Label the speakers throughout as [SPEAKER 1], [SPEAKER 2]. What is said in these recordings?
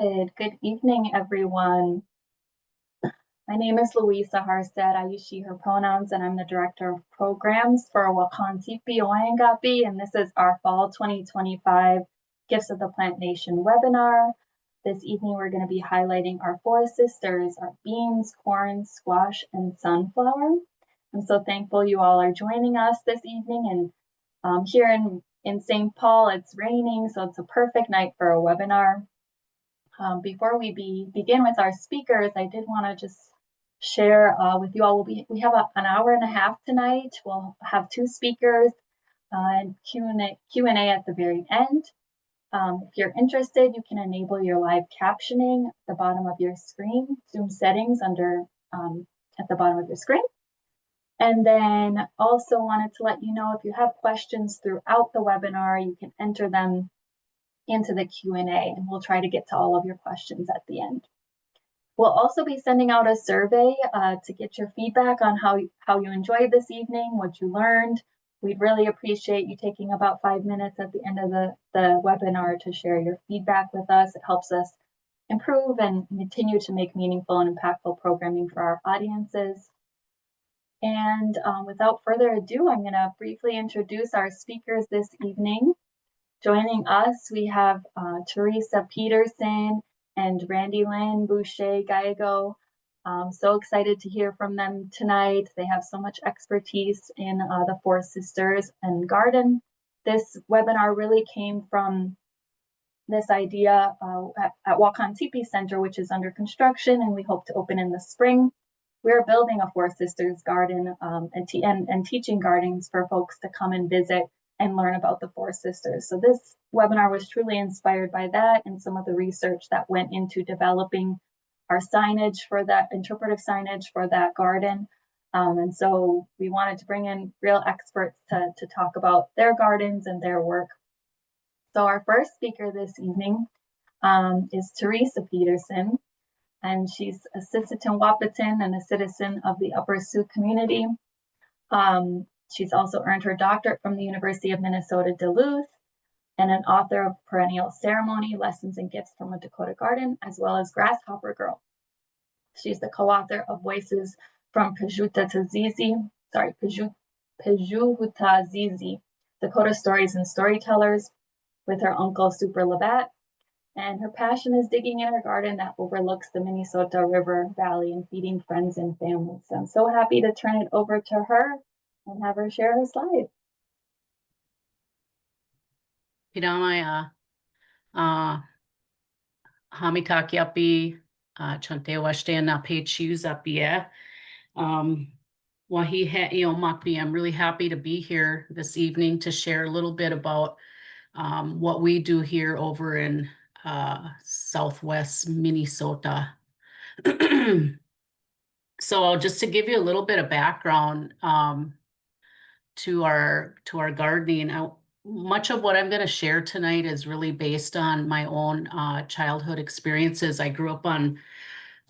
[SPEAKER 1] Good evening, everyone. My name is Louisa Harstad. I use she, her pronouns, and I'm the Director of Programs for Sisseton Wahpeton, and this is our Fall 2025 Gifts of the Plant Nation webinar. This evening, we're going to be highlighting our forest sisters, our beans, corn, squash, and sunflower. I'm so thankful you all are joining us this evening. And here in St. Paul, it's raining, so it's a perfect night for a webinar. Before we begin with our speakers, I did want to just share with you all. We have an hour and a half tonight. We'll have two speakers and Q&A at the very end. If you're interested, you can enable your live captioning at the bottom of your screen, Zoom settings under at the bottom of your screen. And then also wanted to let you know if you have questions throughout the webinar, you can enter them into the Q&A, and we'll try to get to all of your questions at the end. We'll also be sending out a survey to get your feedback on how you enjoyed this evening, what you learned. We'd really appreciate you taking about 5 minutes at the end of the webinar to share your feedback with us. It helps us improve and continue to make meaningful and impactful programming for our audiences. And without further ado, I'm going to briefly introduce our speakers this evening. Joining us, we have Teresa Peterson and Randilynn Boucher-Giago. So excited to hear from them tonight. They have so much expertise in the Forest Sisters and Garden. This webinar really came from this idea at Wamnaheza Center, which is under construction, and we hope to open in the spring. We're building a Forest Sisters garden and teaching gardens for folks to come and visit and learn about the Forest Sisters. So this webinar was truly inspired by that and some of the research that went into developing our signage for that, interpretive signage for that garden. And so we wanted to bring in real experts to talk about their gardens and their work. So our first speaker this evening is Teresa Peterson, and she's a Sisseton Wahpeton and a citizen of the Upper Sioux Community. She's also earned her doctorate from the University of Minnesota Duluth and an author of Perennial Ceremony, Lessons and Gifts from a Dakota Garden, as well as Grasshopper Girl. She's the co-author of Voices from Pejutazizi, Dakota Stories and Storytellers, with her uncle Super Labatt. And her passion is digging in her garden that overlooks the Minnesota River Valley and feeding friends and family. So I'm so happy to turn it over to her and have her share her slides.
[SPEAKER 2] Pinamaya, Hamitakiapi, Chante na Pechius Apia. Makpi, I'm really happy to be here this evening to share a little bit about what we do here over in Southwest Minnesota. So just to give you a little bit of background to our gardening, much of what I'm going to share tonight is really based on my own childhood experiences. I grew up on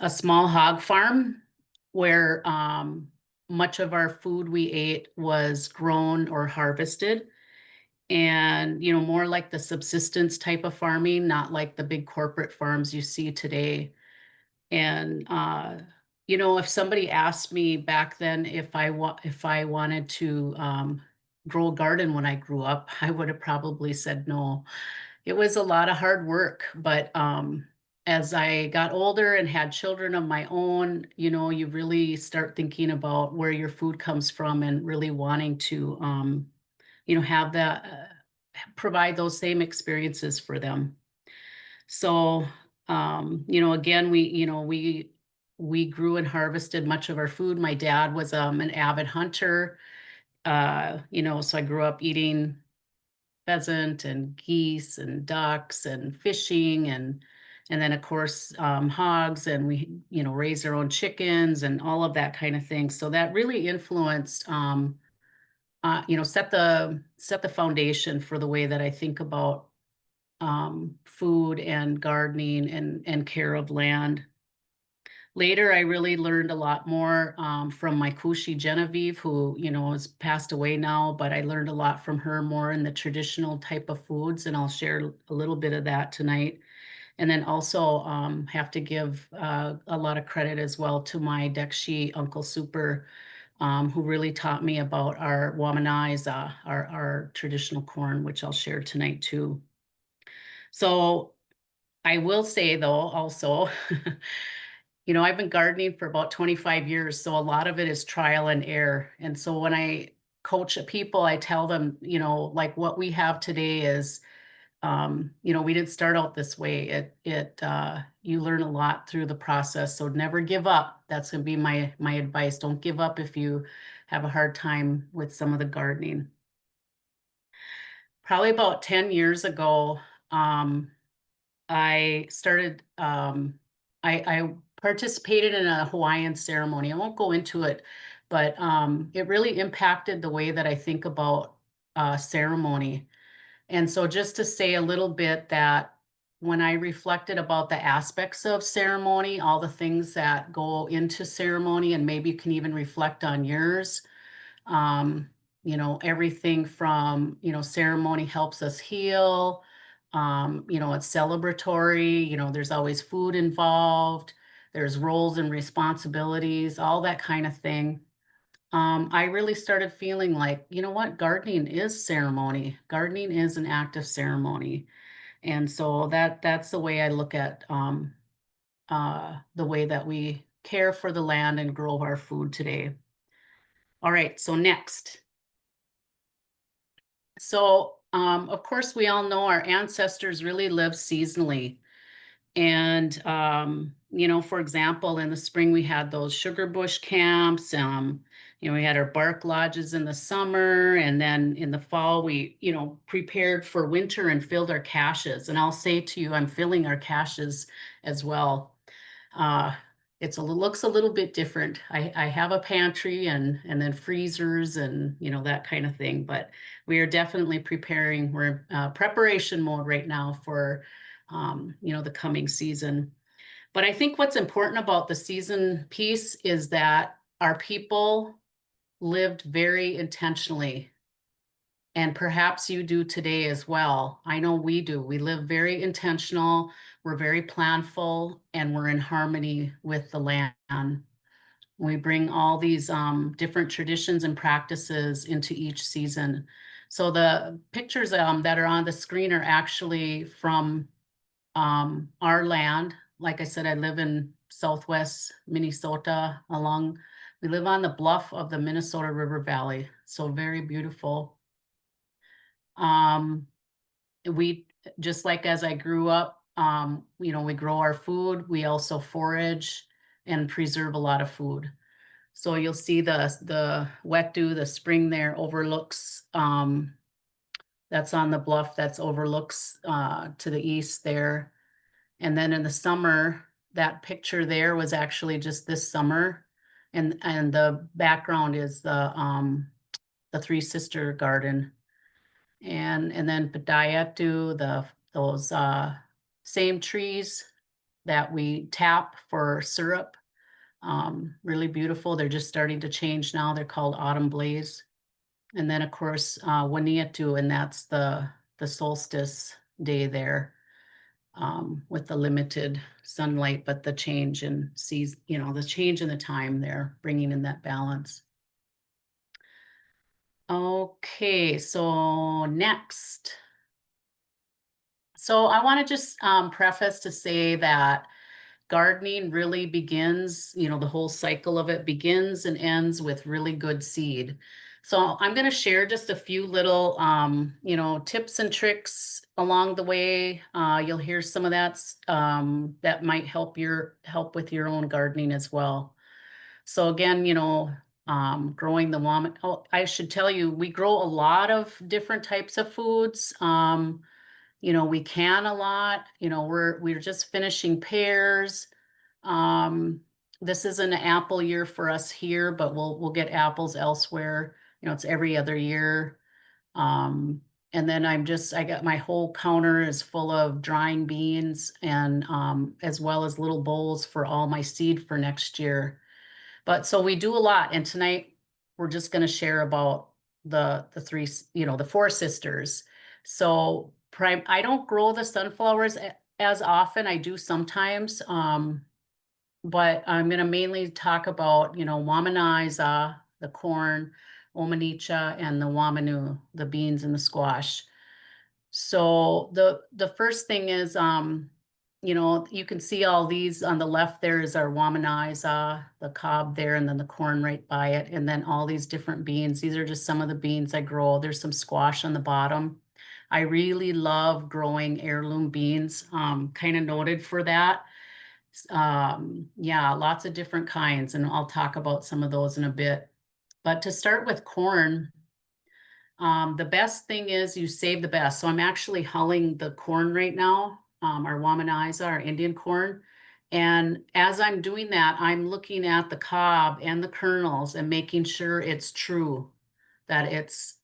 [SPEAKER 2] a small hog farm where much of our food we ate was grown or harvested. And, more like the subsistence type of farming, not like the big corporate farms you see today. And, if somebody asked me back then if I wanted to grow a garden when I grew up, I would have probably said no. It was a lot of hard work, but as I got older and had children of my own, you really start thinking about where your food comes from and really wanting to have that, provide those same experiences for them. So, again, we grew and harvested much of our food. My dad was an avid hunter, so I grew up eating pheasant and geese and ducks and fishing and then of course hogs, and we raised our own chickens and all of that kind of thing. So that really influenced set the foundation for the way that I think about food and gardening and care of land. Later, I really learned a lot more from my Kushi Genevieve, who has passed away now, but I learned a lot from her more in the traditional type of foods, and I'll share a little bit of that tonight. And then also have to give a lot of credit as well to my Dekshi Uncle Super, who really taught me about our Wamnaheza, our traditional corn, which I'll share tonight too. So I will say though, also, I've been gardening for about 25 years, so a lot of it is trial and error. And so when I coach people, I tell them, like what we have today is, we didn't start out this way. You learn a lot through the process. So never give up. That's going to be my advice. Don't give up if you have a hard time with some of the gardening. Probably about 10 years ago, I started, I participated in a Hawaiian ceremony. I won't go into it, but it really impacted the way that I think about ceremony. And so just to say a little bit that when I reflected about the aspects of ceremony, all the things that go into ceremony, and maybe you can even reflect on yours, everything from, ceremony helps us heal, it's celebratory, there's always food involved, there's roles and responsibilities, all that kind of thing. I really started feeling like, you know what, gardening is ceremony. Gardening is an act of ceremony. And so that's the way I look at the way that we care for the land and grow our food today. All right, so next. So, of course, we all know our ancestors really lived seasonally. And, for example, in the spring, we had those sugar bush camps. We had our bark lodges in the summer. And then in the fall, we, prepared for winter and filled our caches. And I'll say to you, I'm filling our caches as well. Looks a little bit different. I have a pantry and then freezers and, that kind of thing. But we are definitely preparing. We're in preparation mode right now for the coming season. But I think what's important about the season piece is that our people lived very intentionally. And perhaps you do today as well. I know we do. We live very intentional, we're very planful, and we're in harmony with the land. We bring all these different traditions and practices into each season. So the pictures that are on the screen are actually from our land. Like I said, I live in Southwest Minnesota we live on the bluff of the Minnesota River Valley. So very beautiful. We, just like as I grew up, we grow our food. We also forage and preserve a lot of food. So you'll see the wet dew, the spring there overlooks, that's on the bluff that's overlooks to the east there. And then in the summer, that picture there was actually just this summer. And the background is the Three Sister Garden. And then Padayetu, those same trees that we tap for syrup. Really beautiful. They're just starting to change now. They're called autumn blaze. And then of course Waniatu, and that's the solstice day there, with the limited sunlight, but the change in season, the change in the time there, bringing in that balance. Okay, so next. So I want to just preface to say that gardening really begins, the whole cycle of it begins and ends with really good seed. So I'm going to share just a few little, tips and tricks along the way. You'll hear some of that that might help with your own gardening as well. So again, growing the Wamnu. Oh, I should tell you, we grow a lot of different types of foods. We can a lot. We're just finishing pears. This is an apple year for us here, but we'll get apples elsewhere. It's every other year. And then I got my whole counter is full of drying beans and as well as little bowls for all my seed for next year. But so we do a lot. And tonight we're just going to share about the four sisters. So I don't grow the sunflowers as often. I do sometimes, but I'm going to mainly talk about, Wamnaheza, the corn, Omnica, and the Wamnu, the beans and the squash. So the first thing is, you can see all these on the left. There is our Wamnaheza, the cob there, and then the corn right by it, and then all these different beans. These are just some of the beans I grow. There's some squash on the bottom. I really love growing heirloom beans, kind of noted for that. Yeah, lots of different kinds, and I'll talk about some of those in a bit. But to start with corn, the best thing is you save the best. So I'm actually hulling the corn right now, our Wamnaheza, our Indian corn. And as I'm doing that, I'm looking at the cob and the kernels and making sure it's true, that it's,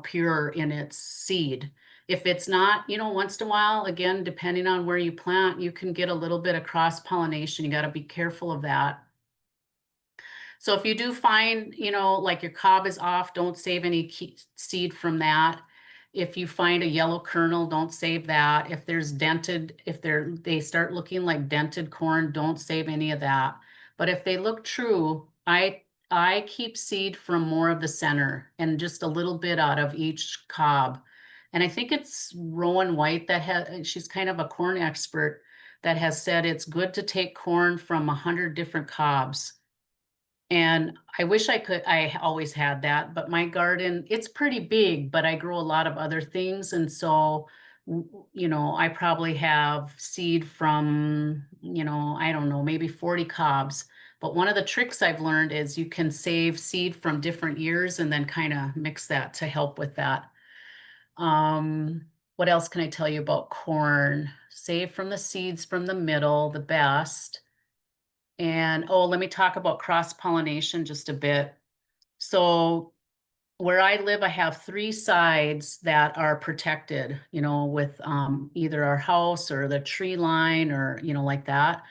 [SPEAKER 2] pure in its seed. If it's not, once in a while, again, depending on where you plant, you can get a little bit of cross pollination. You got to be careful of that. So if you do find, like your cob is off, don't save any seed from that. If you find a yellow kernel, don't save that. If there's dented, if they start looking like dented corn, don't save any of that. But if they look true, I keep seed from more of the center and just a little bit out of each cob. And I think it's Rowan White she's kind of a corn expert, that has said it's good to take corn from 100 different cobs. And I wish I always had that, but my garden, it's pretty big, but I grow a lot of other things. And so, I probably have seed from, I don't know, maybe 40 cobs. But one of the tricks I've learned is you can save seed from different years and then kind of mix that to help with that. What else can I tell you about corn? Save from the seeds from the middle, the best. And let me talk about cross-pollination just a bit. So where I live, I have 3 sides that are protected, with either our house or the tree line or, like that.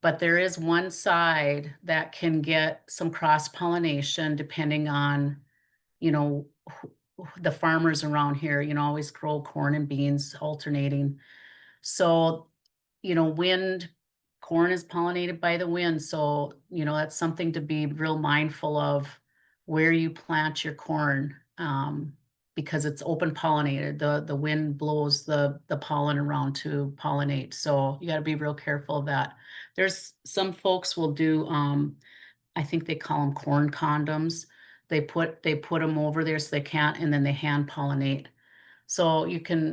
[SPEAKER 2] But there is one side that can get some cross-pollination depending on, the farmers around here, always grow corn and beans alternating. So wind, corn is pollinated by the wind. So, that's something to be real mindful of where you plant your corn, because it's open pollinated. The wind blows the pollen around to pollinate. So you got to be real careful of that. There's some folks will do, I think they call them corn condoms. They put them over there so they can't, and then they hand pollinate. So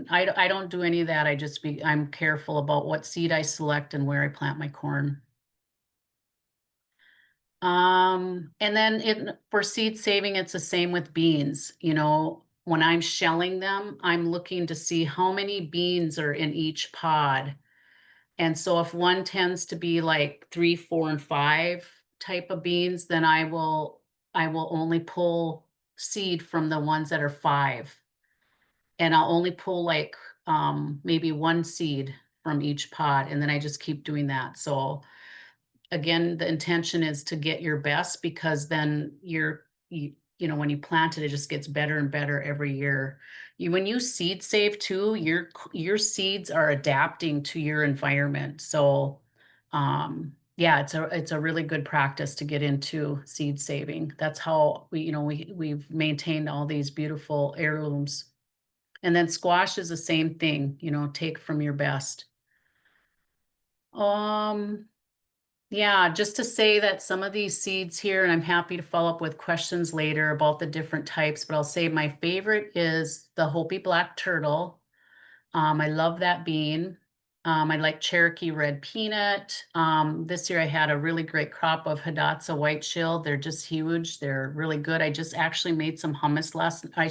[SPEAKER 2] I don't do any of that. I'm careful about what seed I select and where I plant my corn. And then for seed saving, it's the same with beans. When I'm shelling them, I'm looking to see how many beans are in each pod. And so if one tends to be like 3, 4, and 5 type of beans, then I will only pull seed from the ones that are 5. And I'll only pull like maybe 1 seed from each pod, and then I just keep doing that. So again, the intention is to get your best, because then when you plant it, it just gets better and better every year. When you seed save too, your seeds are adapting to your environment. So yeah, it's a really good practice to get into seed saving. That's how we've maintained all these beautiful heirlooms. And then squash is the same thing, take from your best. Yeah, just to say that some of these seeds here, and I'm happy to follow up with questions later about the different types, but I'll say my favorite is the Hopi Black Turtle. I love that bean. I like Cherokee Red Peanut. This year I had a really great crop of Hidatsa White Shield. They're just huge. They're really good. I just actually made some hummus I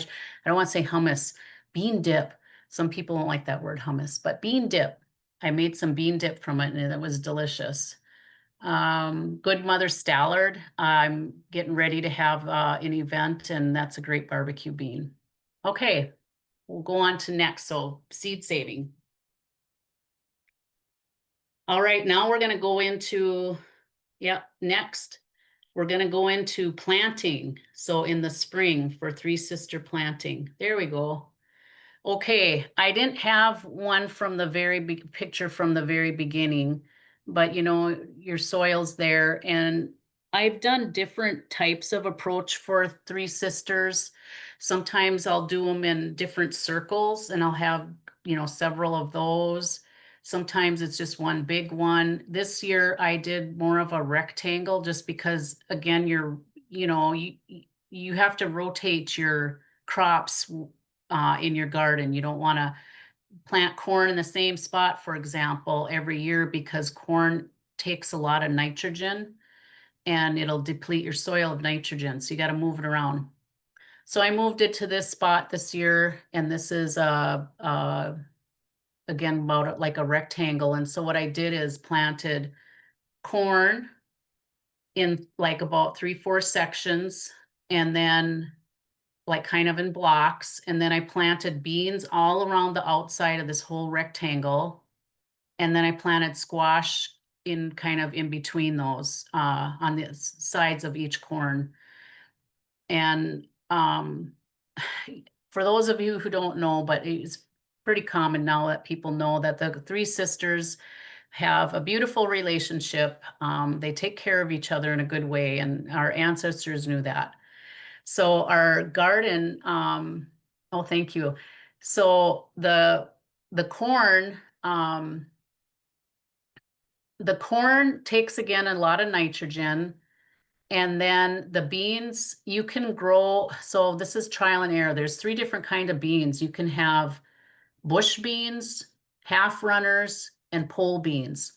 [SPEAKER 2] don't want to say hummus, bean dip. Some people don't like that word hummus, but bean dip. I made some bean dip from it and it was delicious. Good Mother Stallard. I'm getting ready to have an event, and that's a great barbecue bean. Okay, we'll go on to next. So seed saving. All right, now we're going to go into, next, we're going to go into planting. So in the spring for 3 sister planting. There we go. Okay, I didn't have one from the very big picture from the very beginning, but you know, your soil's there, and I've done different types of approach for Three Sisters. Sometimes I'll do them in different circles and I'll have, you know, several of those. Sometimes it's just one big one. This year I did more of a rectangle just because again, you know, you have to rotate your crops in your garden. You don't want to plant corn in the same spot, for example, every year because corn takes a lot of nitrogen and it'll deplete your soil of nitrogen. So you got to move it around. So I moved it to this spot this year, and this is again about like a rectangle. And so what I did is planted corn in like about 3-4 sections, and then like kind of in blocks. And then I planted beans all around the outside of this whole rectangle. And then I planted squash in kind of in between those on the sides of each corn. And for those of you who don't know, but it's pretty common now that people know that the Three Sisters have a beautiful relationship. They take care of each other in a good way, and our ancestors knew that. So our garden, oh, thank you. So the corn, the corn takes again a lot of nitrogen, and then the beans you can grow. So this is trial and error. There's 3 different kind of beans. You can have bush beans, half runners, and pole beans.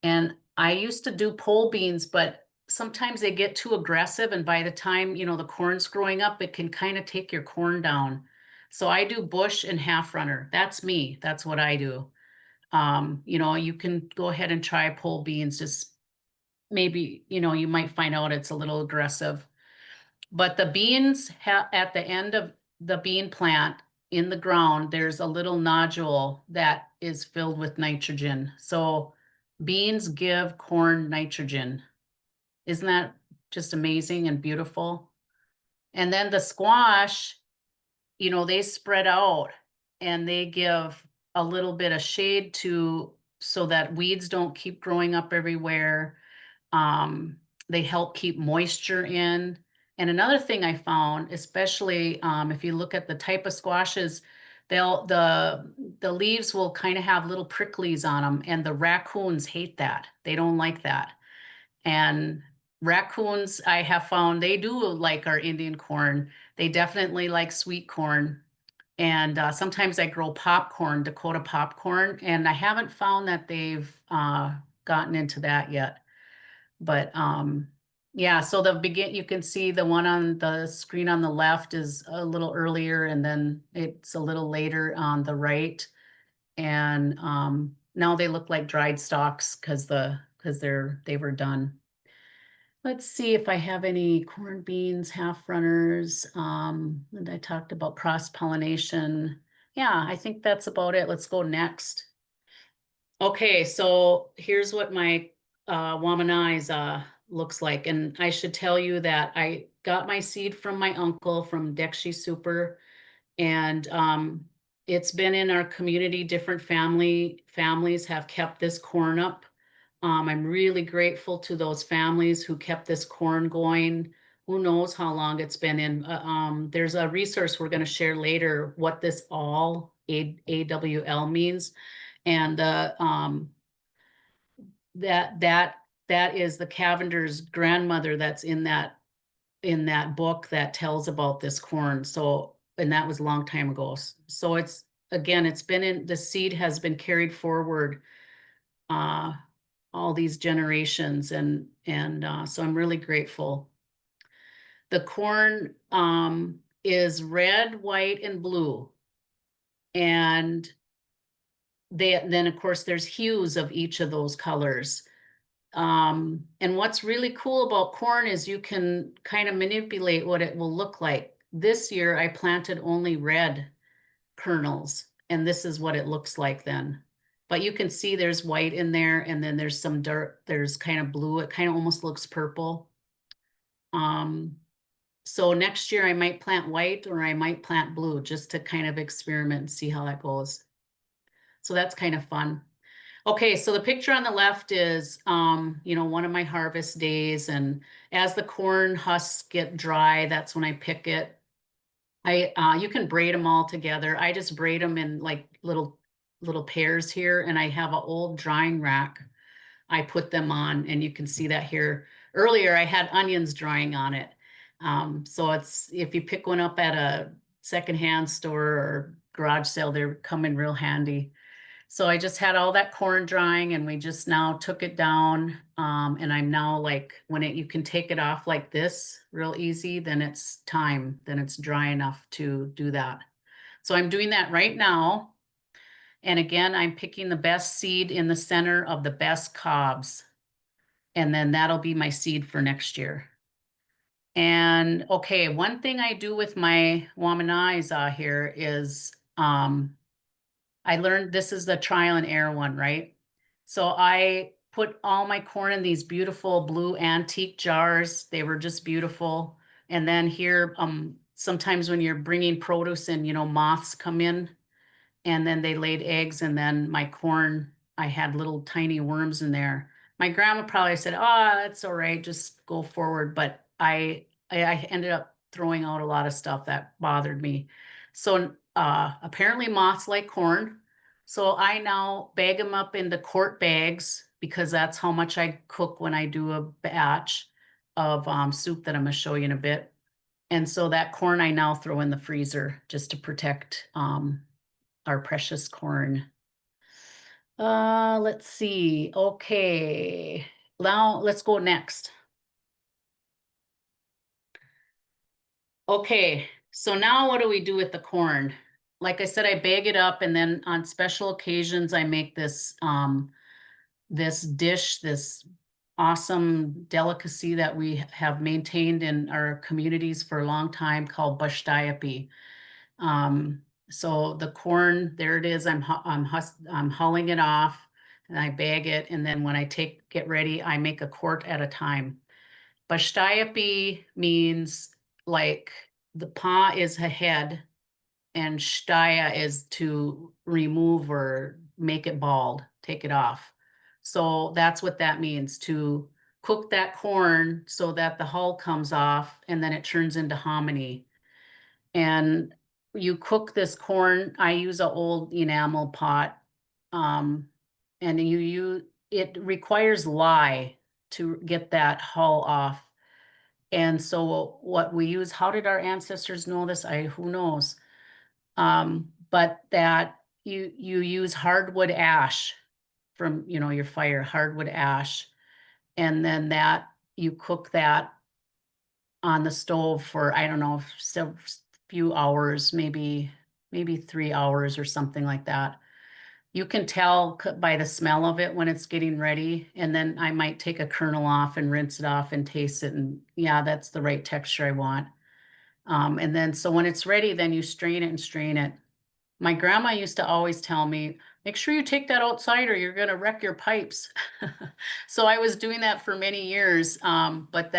[SPEAKER 2] And I used to do pole beans, but sometimes they get too aggressive. And by the time, you know, the corn's growing up, it can kind of take your corn down. So I do bush and half runner. That's me. That's what I do. You know, you can go ahead and try pole beans. Just maybe, you know, you might find out it's a little aggressive. But the beans at the end of the bean plant in the ground, there's a little nodule that is filled with nitrogen. So beans give corn nitrogen. Isn't that just amazing and beautiful? And then the squash, you know, they spread out and they give a little bit of shade to so that weeds don't keep growing up everywhere. Um, they help keep moisture in. And another thing I found, especially if you look at the type of squashes, the leaves will kind of have little pricklies on them, and the raccoons hate that. They don't like that. And raccoons, I have found they do like our Indian corn. They definitely like sweet corn. And sometimes I grow popcorn, Dakota popcorn, and I haven't found that they've gotten into that yet. But yeah, so you can see the one on the screen on the left is a little earlier, and then it's a little later on the right. And now they look like dried stalks because they were done. Let's see if I have any corn, beans, half runners. And I talked about cross pollination. Yeah, I think that's about it. Let's go next. Okay, so here's what my Wamnaheza looks like. And I should tell you that I got my seed from my uncle from Dekshi Super. And it's been in our community. Different families have kept this corn up. I'm really grateful to those families who kept this corn going. Who knows how long it's been in. There's a resource we're going to share later what this all AWL means. And that is the Cavender's grandmother that's in that book that tells about this corn. So, and that was a long time ago. So it's again, it's been in the seed has been carried forward all these generations, and so I'm really grateful. The corn is red, white, and blue, and then of course there's hues of each of those colors. And what's really cool about corn is you can kind of manipulate what it will look like. This year I planted only red kernels, and this is what it looks like then. But you can see there's white in there, and then there's some dirt, there's kind of blue. It kind of almost looks purple. So next year I might plant white or I might plant blue just to kind of experiment and see how that goes. So that's kind of fun. Okay, so the picture on the left is, one of my harvest days. And as the corn husks get dry, that's when I pick it. You can braid them all together. I just braid them in like little pairs here, and I have an old drying rack. I put them on, and you can see that here. Earlier, I had onions drying on it. So it's if you pick one up at a secondhand store or garage sale, they're coming real handy. So I just had all that corn drying, and we just now took it down. And I'm now like, you can take it off like this real easy, then it's time, then it's dry enough to do that. So I'm doing that right now. And again, I'm picking the best seed in the center of the best cobs. And then that'll be my seed for next year. And okay, one thing I do with my Wamnaheza here is, I learned this is the trial and error one, right? So I put all my corn in these beautiful blue antique jars. They were just beautiful. And then here, sometimes when you're bringing produce in, moths come in and then they laid eggs, and then my corn, I had little tiny worms in there. My grandma probably said, "Oh, that's all right, just go forward." But I ended up throwing out a lot of stuff that bothered me. So apparently moths like corn. So I now bag them up into quart bags because that's how much I cook when I do a batch of soup that I'm going to show you in a bit. And so that corn I now throw in the freezer just to protect our precious corn. Let's see. Okay. Now let's go next. Okay. So now what do we do with the corn? Like I said, I bag it up, and then on special occasions I make this dish, this awesome delicacy that we have maintained in our communities for a long time called bushdiapi. So the corn, there it is. I'm hulling it off, and I bag it, and then when I get ready, I make a quart at a time. Bushdiapi means like the pa is a head, and shtaya is to remove or make it bald, take it off. So that's what that means, to cook that corn so that the hull comes off and then it turns into hominy. And you cook this corn. I use an old enamel pot. And it requires lye to get that hull off. And so what we use, how did our ancestors know this? Who knows? But that you use hardwood ash from, your fire, hardwood ash. And then that you cook that on the stove for, I don't know, few hours, maybe 3 hours or something like that. You can tell by the smell of it when it's getting ready. And then I might take a kernel off and rinse it off and taste it. And yeah, that's the right texture I want. And then so when it's ready, then you strain it and strain it. My grandma used to always tell me, make sure you take that outside or you're going to wreck your pipes. So I was doing that for many years. But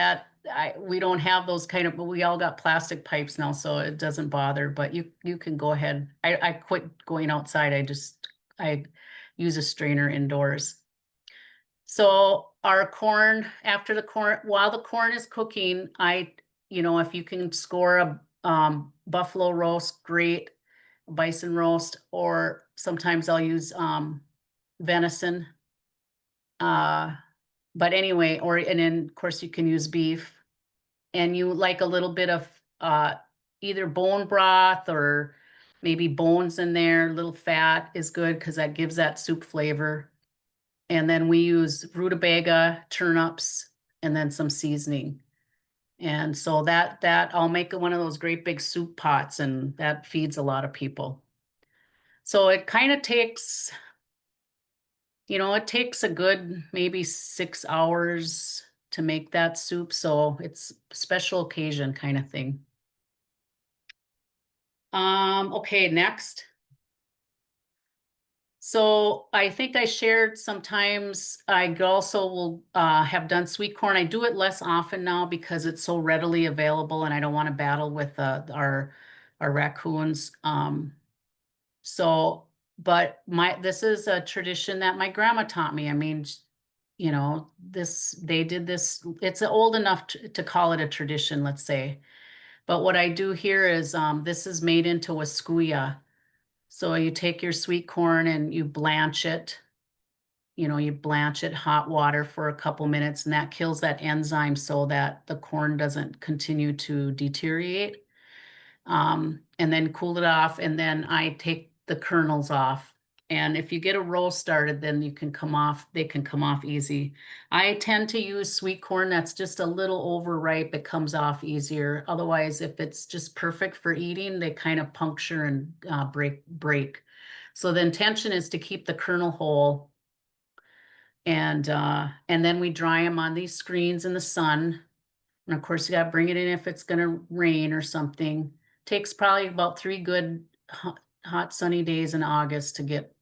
[SPEAKER 2] we don't have those we all got plastic pipes now, so it doesn't bother, but you can go ahead. I quit going outside. I use a strainer indoors. So our corn, while the corn is cooking, if you can score a buffalo roast, great, bison roast, or sometimes I'll use venison. But anyway, and then of course you can use beef, and you like a little bit of either bone broth or maybe bones in there. A little fat is good because that gives that soup flavor. And then we use rutabaga, turnips, and then some seasoning. And so that I'll make one of those great big soup pots, and that feeds a lot of people. So it kind of takes, it takes a good maybe 6 hours to make that soup. So it's a special occasion kind of thing. Okay, next. So I think I shared sometimes I also will have done sweet corn. I do it less often now because it's so readily available and I don't want to battle with our raccoons. So, but this is a tradition that my grandma taught me. I mean, they did this, it's old enough to call it a tradition, let's say. But what I do here is this is made into a skuya. So you take your sweet corn and you blanch it. You blanch it hot water for a couple minutes, and that kills that enzyme so that the corn doesn't continue to deteriorate. And then cool it off, and then I take the kernels off. And if you get a roll started, then they can come off easy. I tend to use sweet corn that's just a little overripe. It comes off easier. Otherwise, if it's just perfect for eating, they kind of puncture and break. So the intention is to keep the kernel whole. And then we dry them on these screens in the sun. And of course, you got to bring it in if it's going to rain or something. Takes probably about 3 good hot sunny days in August to get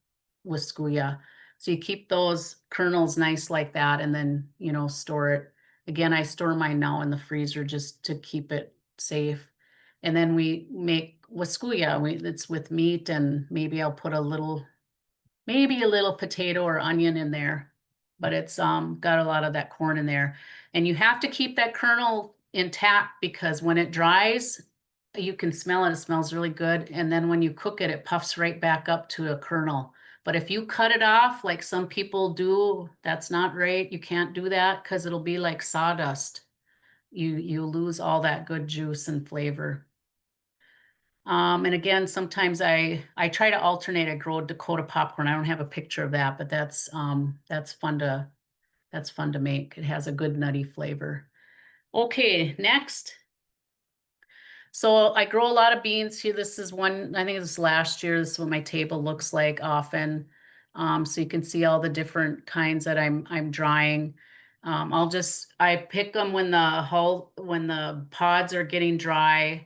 [SPEAKER 2] Wiskuya. So you keep those kernels nice like that and then, store it. Again, I store mine now in the freezer just to keep it safe. And then we make Wiskuya. It's with meat and maybe I'll put maybe a little potato or onion in there, but it's got a lot of that corn in there. And you have to keep that kernel intact because when it dries, you can smell it. It smells really good. And then when you cook it, it puffs right back up to a kernel. But if you cut it off like some people do, that's not right. You can't do that because it'll be like sawdust. You lose all that good juice and flavor. And again, sometimes I try to alternate. I grow Dakota popcorn. I don't have a picture of that, but that's fun to make. It has a good nutty flavor. Okay, next. So I grow a lot of beans here. This is one, I think this is last year. This is what my table looks like often. So you can see all the different kinds that I'm drying. I pick them when the pods are getting dry,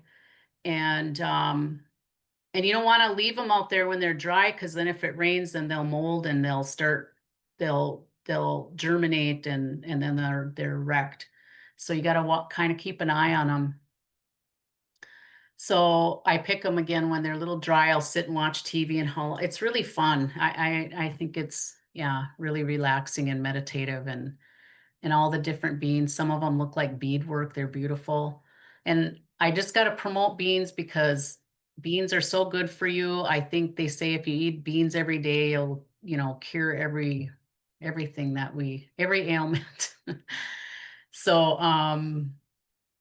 [SPEAKER 2] and you don't want to leave them out there when they're dry because then if it rains, then they'll mold and they'll germinate and then they're wrecked. So you got to kind of keep an eye on them. So I pick them again when they're a little dry. I'll sit and watch TV and haul. It's really fun. I think it's really relaxing and meditative and all the different beans. Some of them look like beadwork. They're beautiful. And I just got to promote beans because beans are so good for you. I think they say if you eat beans every day, you'll, cure everything every ailment. So,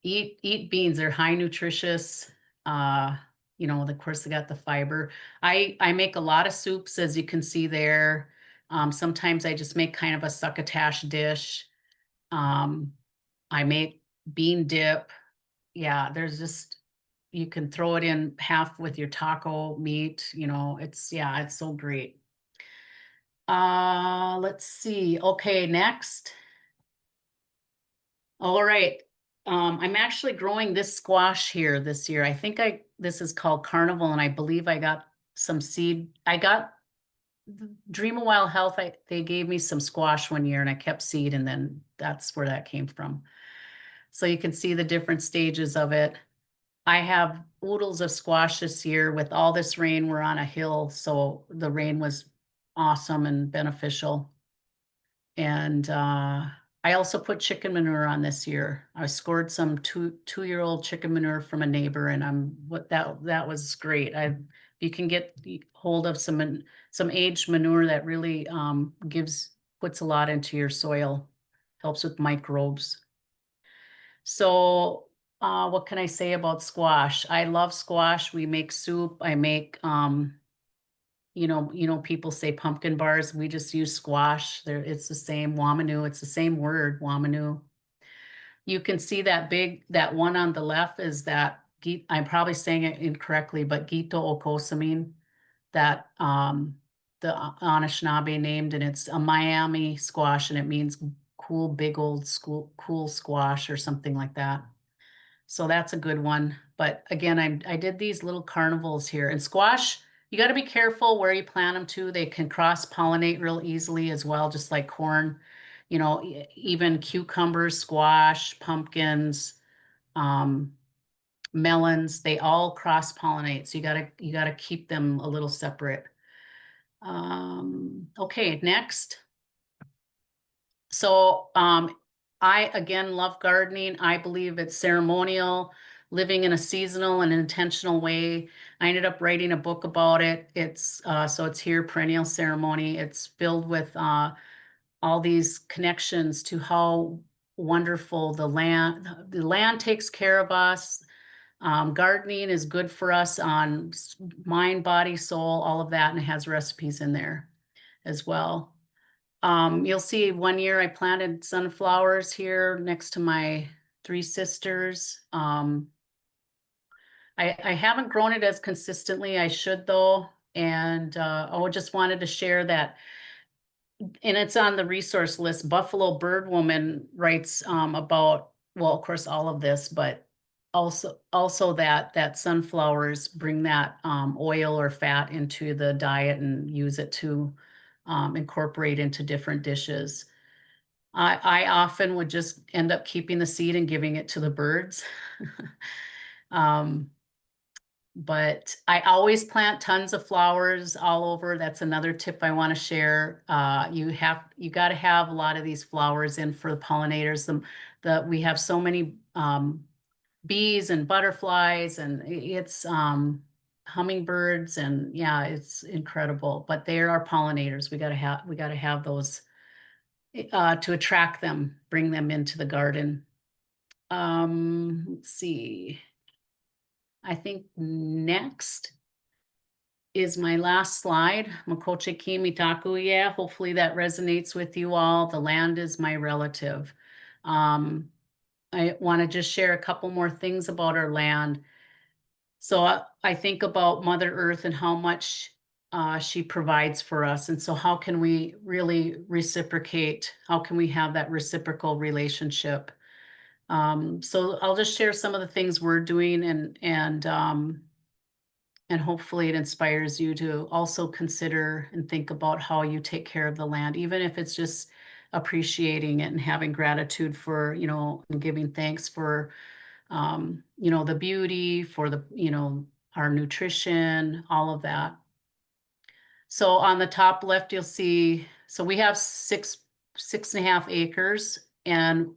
[SPEAKER 2] eat beans. They're high nutritious. Of course they got the fiber. I make a lot of soups, as you can see there. Sometimes I just make kind of a succotash dish. I make bean dip. Yeah, you can throw it in half with your taco meat. It's so great. Let's see. Okay, next. All right. I'm actually growing this squash here this year. I think this is called Carnival, and I believe I got some seed. I got Dream of Wild Health. They gave me some squash one year, and I kept seed, and then that's where that came from. So you can see the different stages of it. I have oodles of squash this year. With all this rain, we're on a hill, so the rain was awesome and beneficial. And I also put chicken manure on this year. I scored some two-year-old chicken manure from a neighbor, and that was great. You can get hold of some aged manure that really puts a lot into your soil, helps with microbes. So what can I say about squash? I love squash. We make soup. I make people say pumpkin bars. We just use squash. It's the same Wamnu. It's the same word, Wamnu. You can see that one on the left is I'm probably saying it incorrectly, but Gito Okosamine, that the Anishinaabe named, and it's a Miami squash, and it means cool, big old cool squash or something like that. So that's a good one. But again, I did these little carnivals here, and squash You got to be careful where you plant them too. They can cross-pollinate real easily as well, just like corn. You know, even cucumbers, squash, pumpkins, melons, they all cross-pollinate. So you gotta keep them a little separate. Okay, next. So I again love gardening. I believe it's ceremonial, living in a seasonal and intentional way. I ended up writing a book about it. It's so it's here, Perennial Ceremony. It's filled with all these connections to how wonderful the land takes care of us. Gardening is good for us on mind, body, soul, all of that, and it has recipes in there as well. You'll see 1 year I planted sunflowers here next to my three sisters. I haven't grown it as consistently. I should though. And I just wanted to share that. And it's on the resource list. Buffalo Bird Woman writes about, well, of course, all of this, but also that sunflowers bring that oil or fat into the diet and use it to incorporate into different dishes. I often would just end up keeping the seed and giving it to the birds. um, but I always plant tons of flowers all over. That's another tip I want to share. You got to have a lot of these flowers in for the pollinators. We have so many bees and butterflies, and it's hummingbirds, and yeah, it's incredible. But they are pollinators. We got to have those to attract them, bring them into the garden. Let's see. I think next is my last slide. Makoche Kimitaku. Yeah, hopefully that resonates with you all. The land is my relative. I want to just share a couple more things about our land. So I think about Mother Earth and how much she provides for us. And so how can we really reciprocate? How can we have that reciprocal relationship? So I'll just share some of the things we're doing, and hopefully it inspires you to also consider and think about how you take care of the land, even if it's just appreciating it and having gratitude for, and giving thanks for, the beauty, for our nutrition, all of that. So on the top left, you'll see, so we have 6.5 acres, and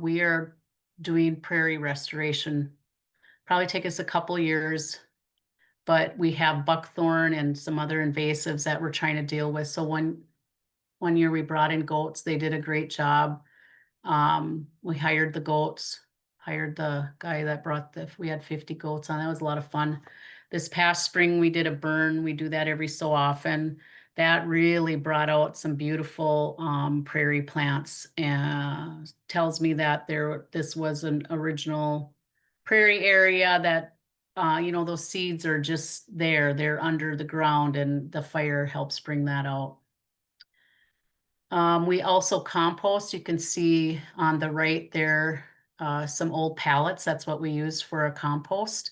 [SPEAKER 2] we are doing prairie restoration. Probably take us a couple years, but we have buckthorn and some other invasives that we're trying to deal with. So one year we brought in goats. They did a great job. We hired the goats, hired the guy that we had 50 goats on. That was a lot of fun. This past spring, we did a burn. We do that every so often. That really brought out some beautiful prairie plants, and tells me that this was an original prairie area that, those seeds are just there. They're under the ground, and the fire helps bring that out. We also compost. You can see on the right there some old pallets. That's what we use for a compost.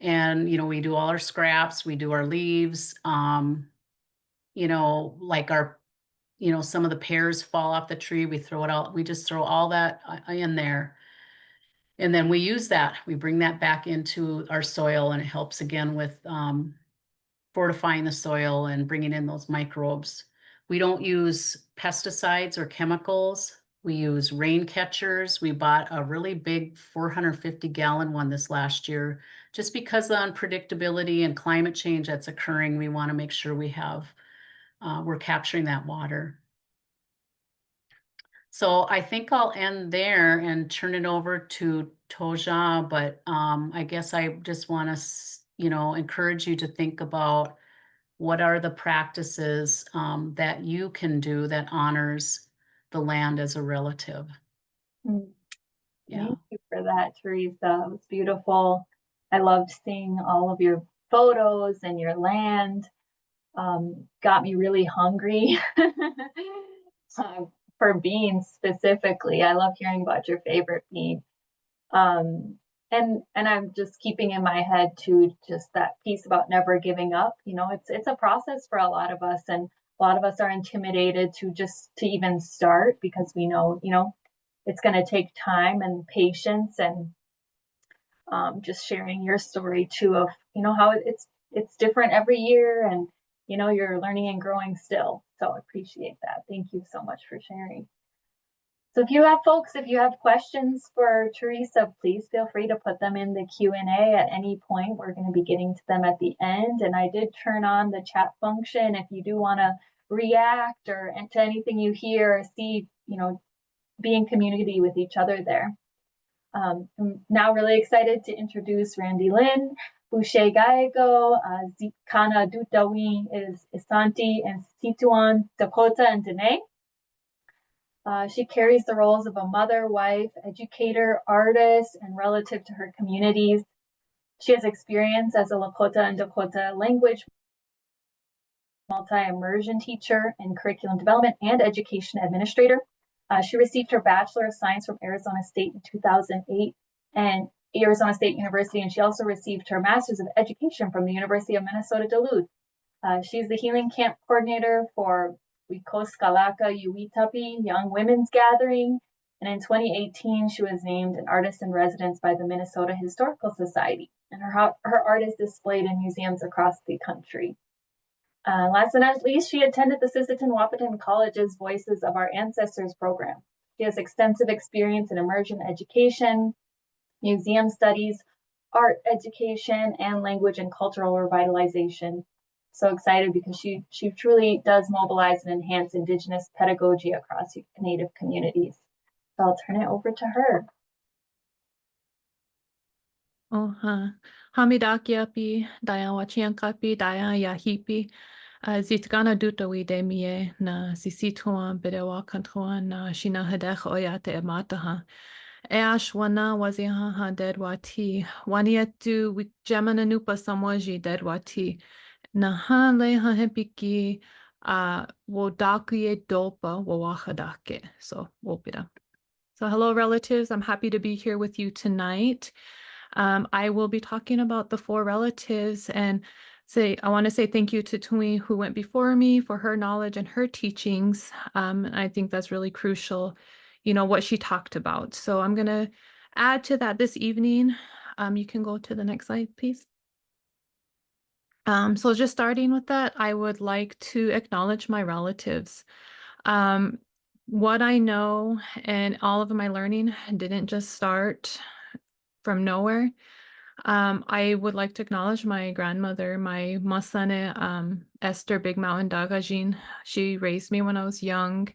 [SPEAKER 2] And, we do all our scraps, we do our leaves, like some of the pears fall off the tree, we throw it out. We just throw all that in there. And then we use that. We bring that back into our soil, and it helps again with fortifying the soil and bringing in those microbes. We don't use pesticides or chemicals. We use rain catchers. We bought a really big 450-gallon one this last year. Just because of the unpredictability and climate change that's occurring, we want to make sure we're capturing that water. So I think I'll end there and turn it over to Toja, but I guess I just want to, encourage you to think about what are the practices that you can do that honors the land as a relative. Yeah.
[SPEAKER 1] Thank you for that, Teresa. It was beautiful. I loved seeing all of your photos and your land. Got me really hungry for beans specifically. I love hearing about your favorite bean. and I'm just keeping in my head too, just that piece about never giving up. It's a process for a lot of us, and a lot of us are intimidated to even start because we know, it's going to take time and patience, and just sharing your story too of, how it's different every year, and, you're learning and growing still. So I appreciate that. Thank you so much for sharing. So if you have questions for Teresa, please feel free to put them in the Q&A at any point. We're going to be getting to them at the end. And I did turn on the chat function if you do want to react or to anything you hear or see, be in community with each other there. I'm now really excited to introduce Randilynn Boucher-Giago, Kana Dutawi is Isaŋti and Sisíthuŋwaŋ Dakota and Diné. She carries the roles of a mother, wife, educator, artist, and relative to her communities. She has experience as a Lakota and Dakota language multi-immersion teacher in curriculum development and education administrator. She received her Bachelor of Science from Arizona State in 2008 and Arizona State University, and she also received her Master's of Education from the University of Minnesota Duluth. She's the Healing Camp Coordinator for Wikoskalaka Uwitapi Young Women's Gathering, and in 2018 she was named an Artist in Residence by the Minnesota Historical Society, and her art is displayed in museums across the country. Last but not least, she attended the Sisseton Wahpeton College's Voices of Our Ancestors program. She has extensive experience in immersion education, museum studies, art education, and language and cultural revitalization. So excited because she truly does mobilize and enhance Indigenous pedagogy across Native communities. So I'll turn it over to her.
[SPEAKER 3] Hamidakiapi, Dayawachiankapi, Daya Yahipi, Zitgana Dutawi Demie, na Sisíthuŋwaŋ Bidewa Kantuan, na Shina Hedech Oyate Emataha. Eash wana waziha dedwati, Wanietu Wikjamananupa Samwaji dedwati. Nahale hahepiki wodakuye dopa wawahadake. So wopira. So hello relatives, I'm happy to be here with you tonight. I will be talking about the four relatives, and I want to say thank you to Tui who went before me for her knowledge and her teachings. I think that's really crucial, what she talked about. So I'm going to add to that this evening. You can go to the next slide, please. So just starting with that, I would like to acknowledge my relatives. What I know and all of my learning didn't just start from nowhere. I would like to acknowledge my grandmother, my masane, Esther Big Mountain Dagajin. She raised me when I was young,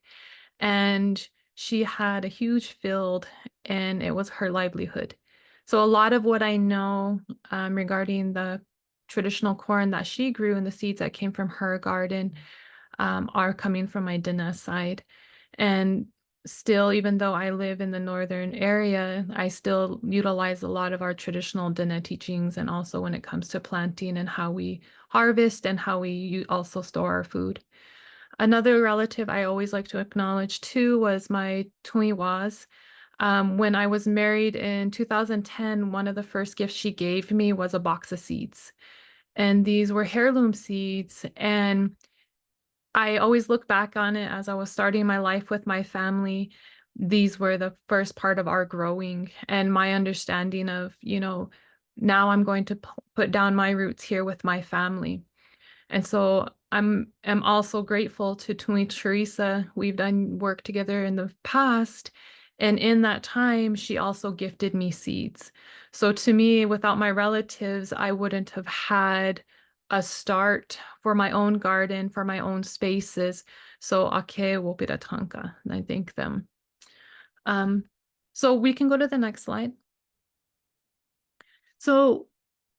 [SPEAKER 3] and she had a huge field, and it was her livelihood. So a lot of what I know regarding the traditional corn that she grew and the seeds that came from her garden are coming from my Diné side. And still, even though I live in the northern area, I still utilize a lot of our traditional Diné teachings, and also when it comes to planting and how we harvest and how we also store our food. Another relative I always like to acknowledge too was my Tui Waz. When I was married in 2010, one of the first gifts she gave me was a box of seeds. And these were heirloom seeds, and I always look back on it as I was starting my life with my family. These were the first part of our growing and my understanding of, now I'm going to put down my roots here with my family. And so am also grateful to Tui Teresa. We've done work together in the past. And in that time, she also gifted me seeds. So to me, without my relatives, I wouldn't have had a start for my own garden, for my own spaces. So ake wopiratanka, and I thank them. So we can go to the next slide. So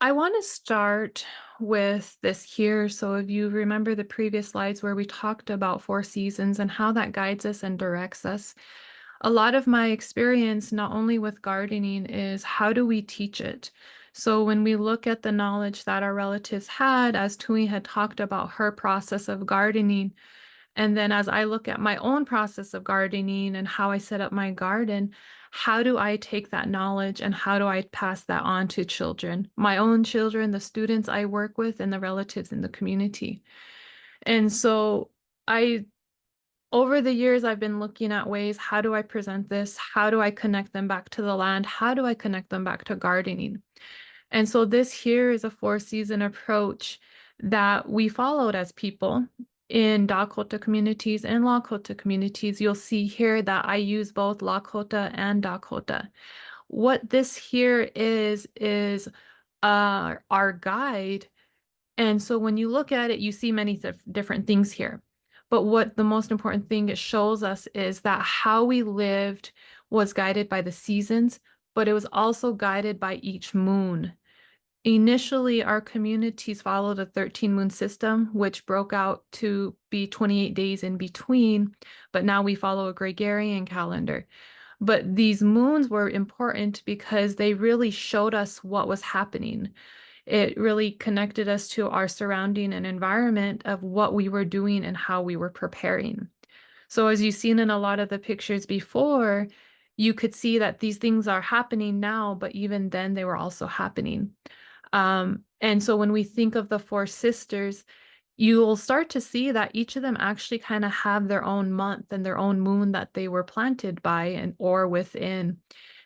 [SPEAKER 3] I want to start with this here. So if you remember the previous slides where we talked about 4 seasons and how that guides us and directs us, a lot of my experience, not only with gardening, is how do we teach it? So when we look at the knowledge that our relatives had, as Tui had talked about her process of gardening, and then as I look at my own process of gardening and how I set up my garden, how do I take that knowledge and how do I pass that on to children, my own children, the students I work with, and the relatives in the community? And so over the years, I've been looking at ways, how do I present this? How do I connect them back to the land? How do I connect them back to gardening? And so this here is a 4-season approach that we followed as people in Dakota communities and Lakota communities. You'll see here that I use both Lakota and Dakota. What this here is our guide. And so when you look at it, you see many different things here. But what the most important thing it shows us is that how we lived was guided by the seasons, but it was also guided by each moon. Initially, our communities followed a 13-moon system, which broke out to be 28 days in between, but now we follow a Gregorian calendar. But these moons were important because they really showed us what was happening. It really connected us to our surrounding and environment of what we were doing and how we were preparing. So as you've seen in a lot of the pictures before, you could see that these things are happening now, but even then they were also happening. And so when we think of the 4 sisters, you'll start to see that each of them actually kind of have their own month and their own moon that they were planted by and or within.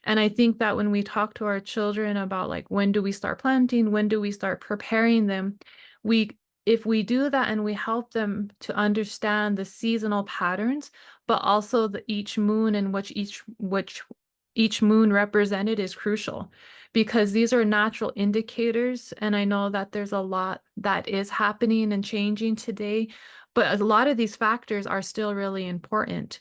[SPEAKER 3] And I think that when we talk to our children about like, when do we start planting? When do we start preparing them? If we do that and we help them to understand the seasonal patterns, but also each moon and which each moon represented is crucial, because these are natural indicators. And I know that there's a lot that is happening and changing today, but a lot of these factors are still really important.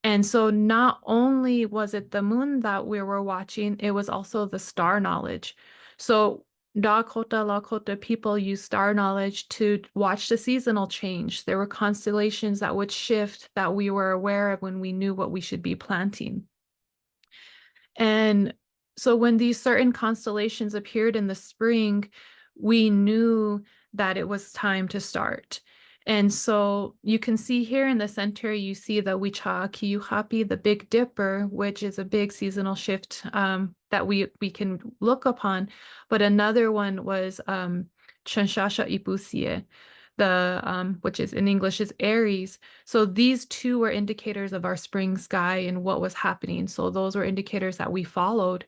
[SPEAKER 3] And so not only was it the moon that we were watching, it was also the star knowledge. So Dakota, Lakota people use star knowledge to watch the seasonal change. There were constellations that would shift that we were aware of when we knew what we should be planting. And so when these certain constellations appeared in the spring, we knew that it was time to start. And so you can see here in the center, you see the Wicha'akiyuhapi, the Big Dipper, which is a big seasonal shift that we can look upon. But another one was Chanshasha Ipusie, which is in English is Aries. So these two were indicators of our spring sky and what was happening. So those were indicators that we followed.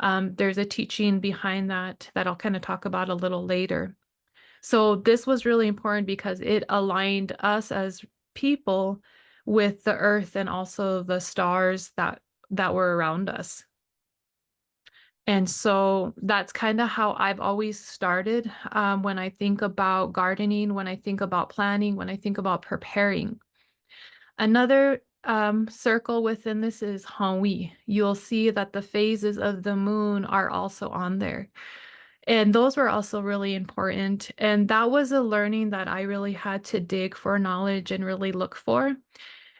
[SPEAKER 3] There's a teaching behind that I'll kind of talk about a little later. So this was really important because it aligned us as people with the earth and also the stars that were around us. And so that's kind of how I've always started when I think about gardening, when I think about planning, when I think about preparing. Another circle within this is Hanwi. You'll see that the phases of the moon are also on there. And those were also really important. And that was a learning that I really had to dig for knowledge and really look for.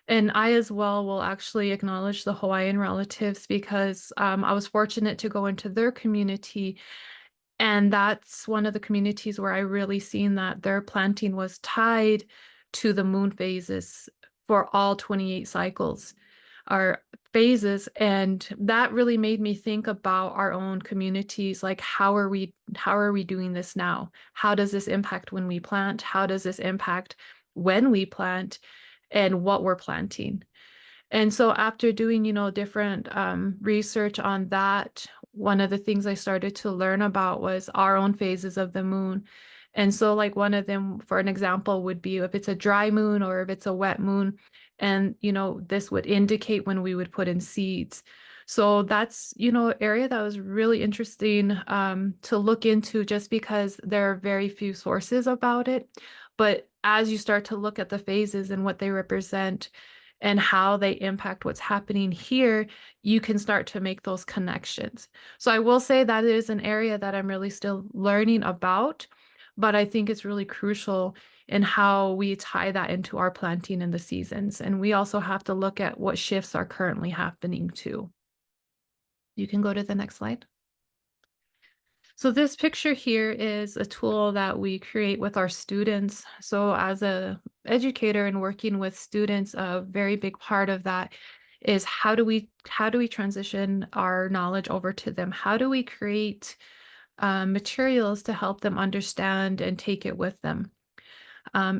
[SPEAKER 3] And I as well will actually acknowledge the Hawaiian relatives because I was fortunate to go into their community. And that's one of the communities where I really seen that their planting was tied to the moon phases for all 28 cycles or phases. And that really made me think about our own communities. Like, how are we doing this now? How does this impact when we plant? How does this impact when we plant and what we're planting? And so after doing, different research on that, one of the things I started to learn about was our own phases of the moon. And so like one of them, for an example, would be if it's a dry moon or if it's a wet moon. And, this would indicate when we would put in seeds. So that's, an area that was really interesting to look into just because there are very few sources about it. But as you start to look at the phases and what they represent and how they impact what's happening here, you can start to make those connections. So I will say that is an area that I'm really still learning about, but I think it's really crucial in how we tie that into our planting in the seasons. And we also have to look at what shifts are currently happening too. You can go to the next slide. So this picture here is a tool that we create with our students. So as an educator and working with students, a very big part of that is how do we transition our knowledge over to them? How do we create materials to help them understand and take it with them?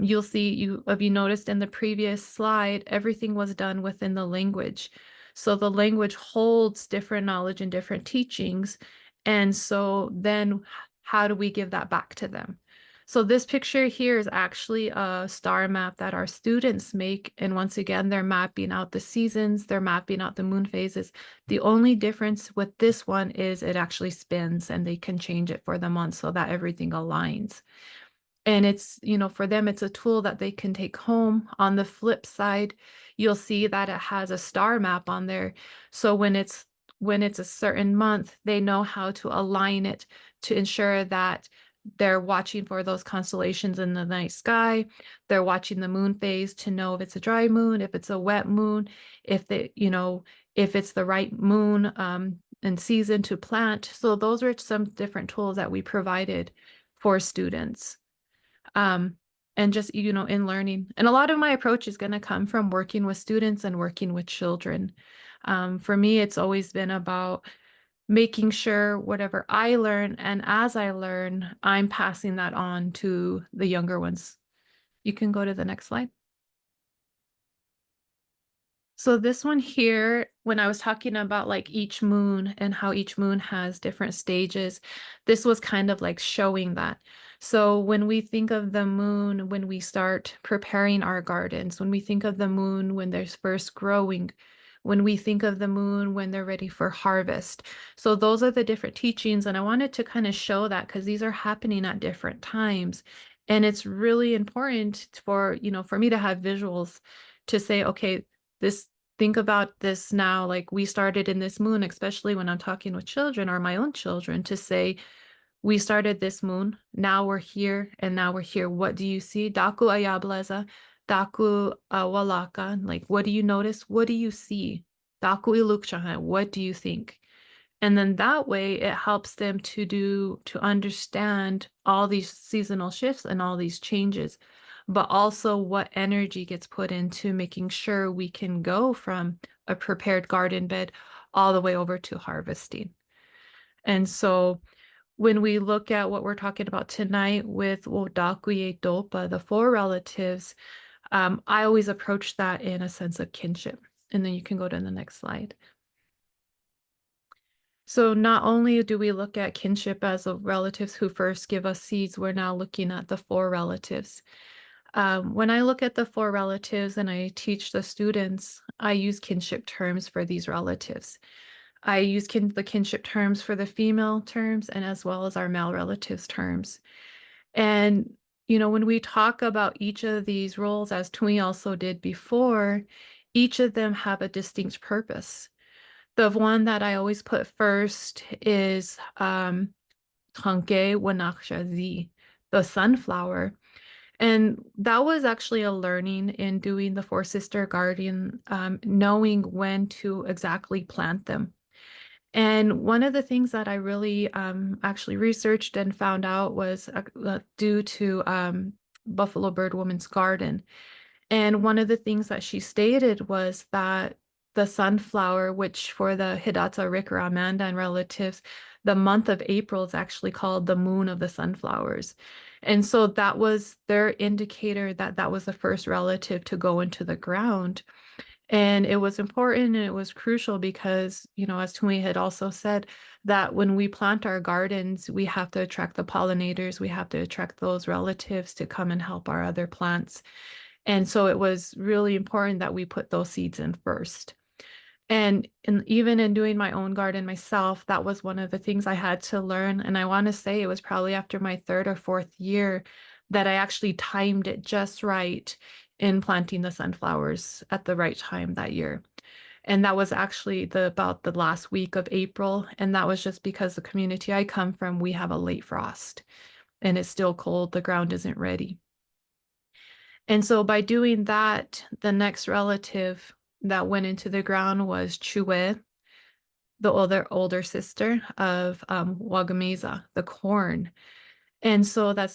[SPEAKER 3] You'll see, if you noticed in the previous slide, everything was done within the language. So the language holds different knowledge and different teachings. And so then how do we give that back to them? So this picture here is actually a star map that our students make. And once again, they're mapping out the seasons, they're mapping out the moon phases. The only difference with this one is it actually spins and they can change it for the month so that everything aligns. And it's, for them, it's a tool that they can take home. On the flip side, you'll see that it has a star map on there. So when it's a certain month, they know how to align it to ensure that they're watching for those constellations in the night sky. They're watching the moon phase to know if it's a dry moon, if it's a wet moon, if it's the right moon and season to plant. So those are some different tools that we provided for students. And just, in learning. And a lot of my approach is going to come from working with students and working with children. For me, it's always been about making sure whatever I learn, and as I learn, I'm passing that on to the younger ones. You can go to the next slide. So this one here, when I was talking about like each moon and how each moon has different stages, this was kind of like showing that. So when we think of the moon, when we start preparing our gardens, when we think of the moon when there's first growing, when we think of the moon when they're ready for harvest. So those are the different teachings. And I wanted to kind of show that because these are happening at different times. And it's really important for me to have visuals to say, okay, think about this now, like we started in this moon, especially when I'm talking with children or my own children, to say, we started this moon, now we're here, and now we're here. What do you see? Daku ayableza, daku walaka. Like, what do you notice? What do you see? Daku ilukchaha. What do you think? And then that way it helps them to understand all these seasonal shifts and all these changes, but also what energy gets put into making sure we can go from a prepared garden bed all the way over to harvesting. And so when we look at what we're talking about tonight with Wodakuye Dopa, the four relatives, I always approach that in a sense of kinship. And then you can go to the next slide. So not only do we look at kinship as the relatives who first give us seeds, we're now looking at the four relatives. When I look at the four relatives and I teach the students, I use kinship terms for these relatives. I use the kinship terms for the female terms and as well as our male relatives terms. And, when we talk about each of these roles, as Tui also did before, each of them have a distinct purpose. The one that I always put first is Wamnaheza, the sunflower. And that was actually a learning in doing the Four Sister Garden, knowing when to exactly plant them. And one of the things that I really actually researched and found out was due to Buffalo Bird Woman's Garden. And one of the things that she stated was that the sunflower, which for the Hidatsa, Rikara, Amanda, and relatives, the month of April is actually called the moon of the sunflowers. And so that was their indicator that that was the first relative to go into the ground. And it was important and it was crucial because, as Tumi had also said, that when we plant our gardens, we have to attract the pollinators, we have to attract those relatives to come and help our other plants. And so it was really important that we put those seeds in first. And even in doing my own garden myself, that was one of the things I had to learn. And I want to say it was probably after my third or fourth year that I actually timed it just right in planting the sunflowers at the right time that year. And that was actually about the last week of April. And that was just because the community I come from, we have a late frost and it's still cold. The ground isn't ready. And so by doing that, the next relative that went into the ground was Chue, the older sister of Wamnaheza, the corn. And so that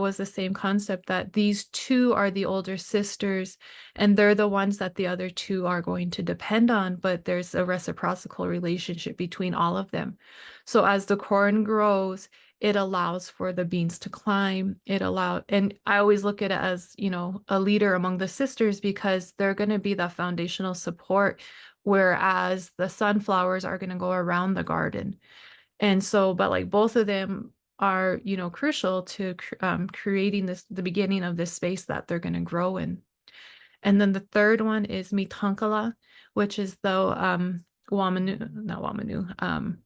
[SPEAKER 3] was the same concept, that these two are the older sisters and they're the ones that the other two are going to depend on, but there's a reciprocal relationship between all of them. So as the corn grows, it allows for the beans to climb. And I always look at it as, a leader among the sisters, because they're going to be the foundational support, whereas the sunflowers are going to go around the garden. And so, but like both of them are, crucial to creating the beginning of this space that they're going to grow in. And then the third one is mitankala, which is the Wamnu, not Wamnu,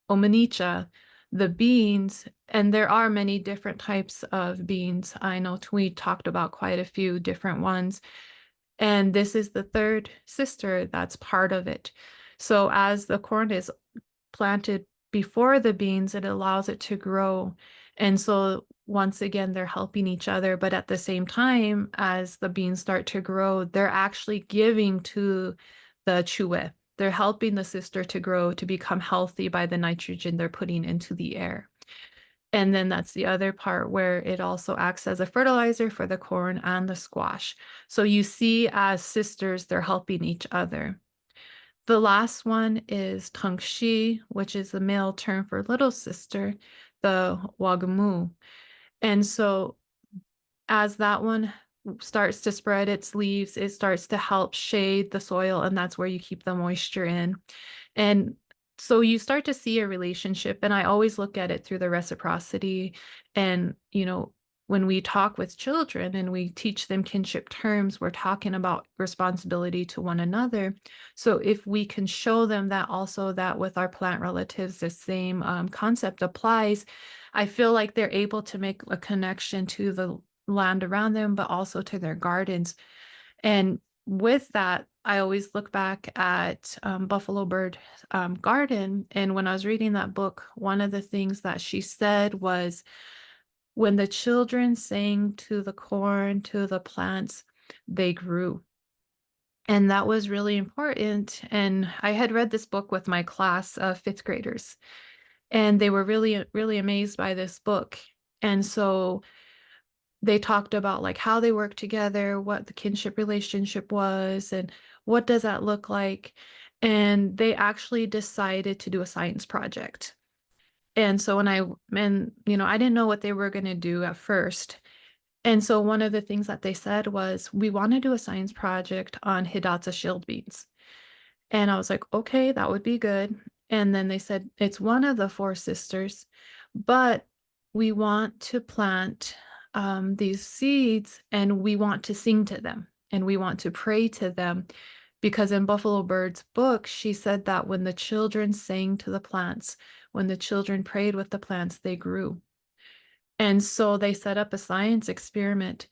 [SPEAKER 3] Omnica, the beans. And there are many different types of beans. I know we talked about quite a few different ones. And this is the third sister that's part of it. So as the corn is planted before the beans, it allows it to grow. And so once again, they're helping each other. But at the same time, as the beans start to grow, they're actually giving to the chue. They're helping the sister to grow, to become healthy by the nitrogen they're putting into the air. And then that's the other part where it also acts as a fertilizer for the corn and the squash. So you see, as sisters, they're helping each other. The last one is Tangshi, which is the male term for little sister, the Wagmu. And so as that one starts to spread its leaves, it starts to help shade the soil, and that's where you keep the moisture in. And so you start to see a relationship, and I always look at it through the reciprocity. And, when we talk with children and we teach them kinship terms, we're talking about responsibility to one another. So if we can show them that also, that with our plant relatives, the same concept applies, I feel like they're able to make a connection to the land around them, but also to their gardens. And with that, I always look back at Buffalo Bird Garden. And when I was reading that book, one of the things that she said was, when the children sang to the corn, to the plants, they grew. And that was really important. And I had read this book with my class of fifth graders, and they were really, really amazed by this book. And so they talked about like how they work together, what the kinship relationship was, and what does that look like. And they actually decided to do a science project. And so I didn't know what they were going to do at first. And so one of the things that they said was, we want to do a science project on Hidatsa shield beans. And I was like, okay, that would be good. And then they said, it's one of the four sisters, but we want to plant these seeds, and we want to sing to them, and we want to pray to them. Because in Buffalo Bird's book, she said that when the children sang to the plants, when the children prayed with the plants, they grew. And so they set up a science experiment,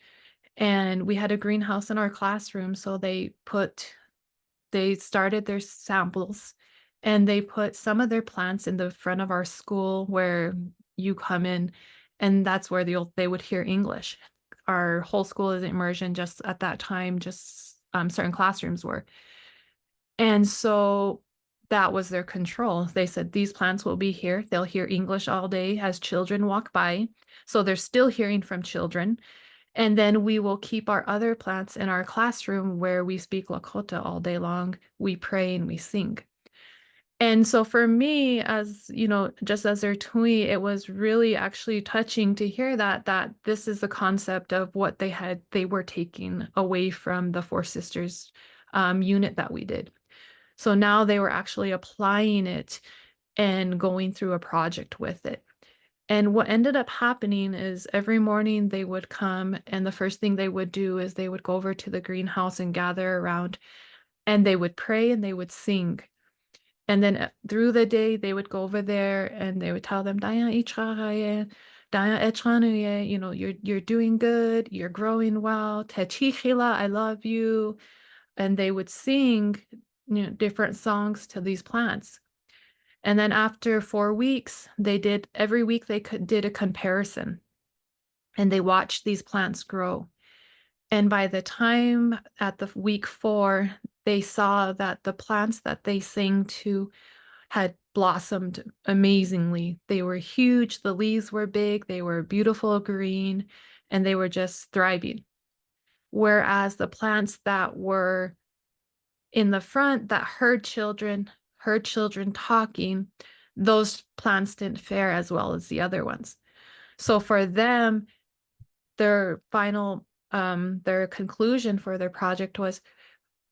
[SPEAKER 3] and we had a greenhouse in our classroom. So they started their samples, and they put some of their plants in the front of our school where you come in, and that's where they would hear English. Our whole school is immersion. Just at that time, just certain classrooms were. And so that was their control. They said, these plants will be here. They'll hear English all day as children walk by. So they're still hearing from children. And then we will keep our other plants in our classroom where we speak Lakota all day long. We pray and we sing. And so for me, as just as their tui, it was really actually touching to hear that this is the concept of what they were taking away from the Four Sisters unit that we did. So now they were actually applying it and going through a project with it. And what ended up happening is every morning they would come, and the first thing they would do is they would go over to the greenhouse and gather around, and they would pray and they would sing. And then through the day, they would go over there and they would tell them, you're doing good, you're growing well, I love you. And they would sing different songs to these plants. And then after 4 weeks, every week they did a comparison, and they watched these plants grow. And by the time at the week 4, they saw that the plants that they sang to had blossomed amazingly. They were huge, the leaves were big, they were beautiful green, and they were just thriving. Whereas the plants that were in the front that heard children talking, those plants didn't fare as well as the other ones. So for them, their final, their conclusion for their project was,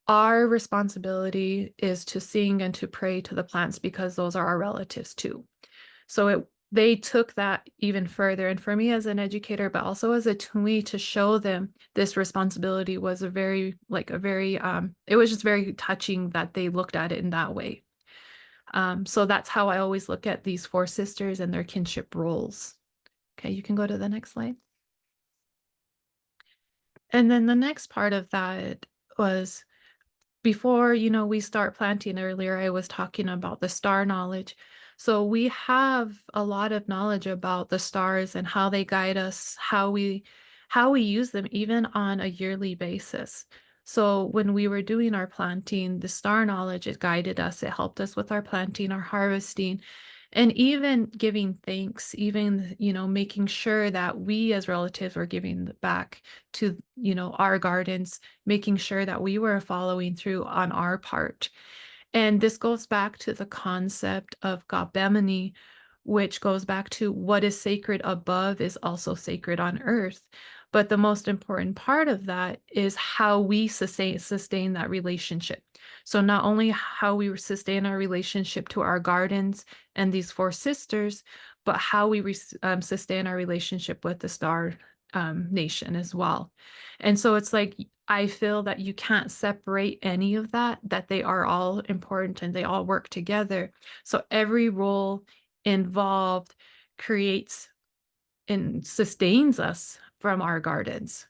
[SPEAKER 3] our responsibility is to sing and to pray to the plants because those are our relatives too. So they took that even further. And for me as an educator, but also as a Tui, to show them this responsibility was it was just very touching that they looked at it in that way. So that's how I always look at these four sisters and their kinship roles. Okay, you can go to the next slide. And then the next part of that was, before, we start planting earlier, I was talking about the star knowledge. So we have a lot of knowledge about the stars and how they guide us, how we use them even on a yearly basis. So when we were doing our planting, the star knowledge, it guided us, it helped us with our planting, our harvesting, and even giving thanks, even, making sure that we as relatives were giving back to, our gardens, making sure that we were following through on our part. And this goes back to the concept of Gabemini, which goes back to what is sacred above is also sacred on earth. But the most important part of that is how we sustain that relationship. So not only how we sustain our relationship to our gardens and these four sisters, but how we sustain our relationship with the star nation as well. And so it's like, I feel that you can't separate any of that, that they are all important and they all work together. So every role involved creates and sustains us from our gardens.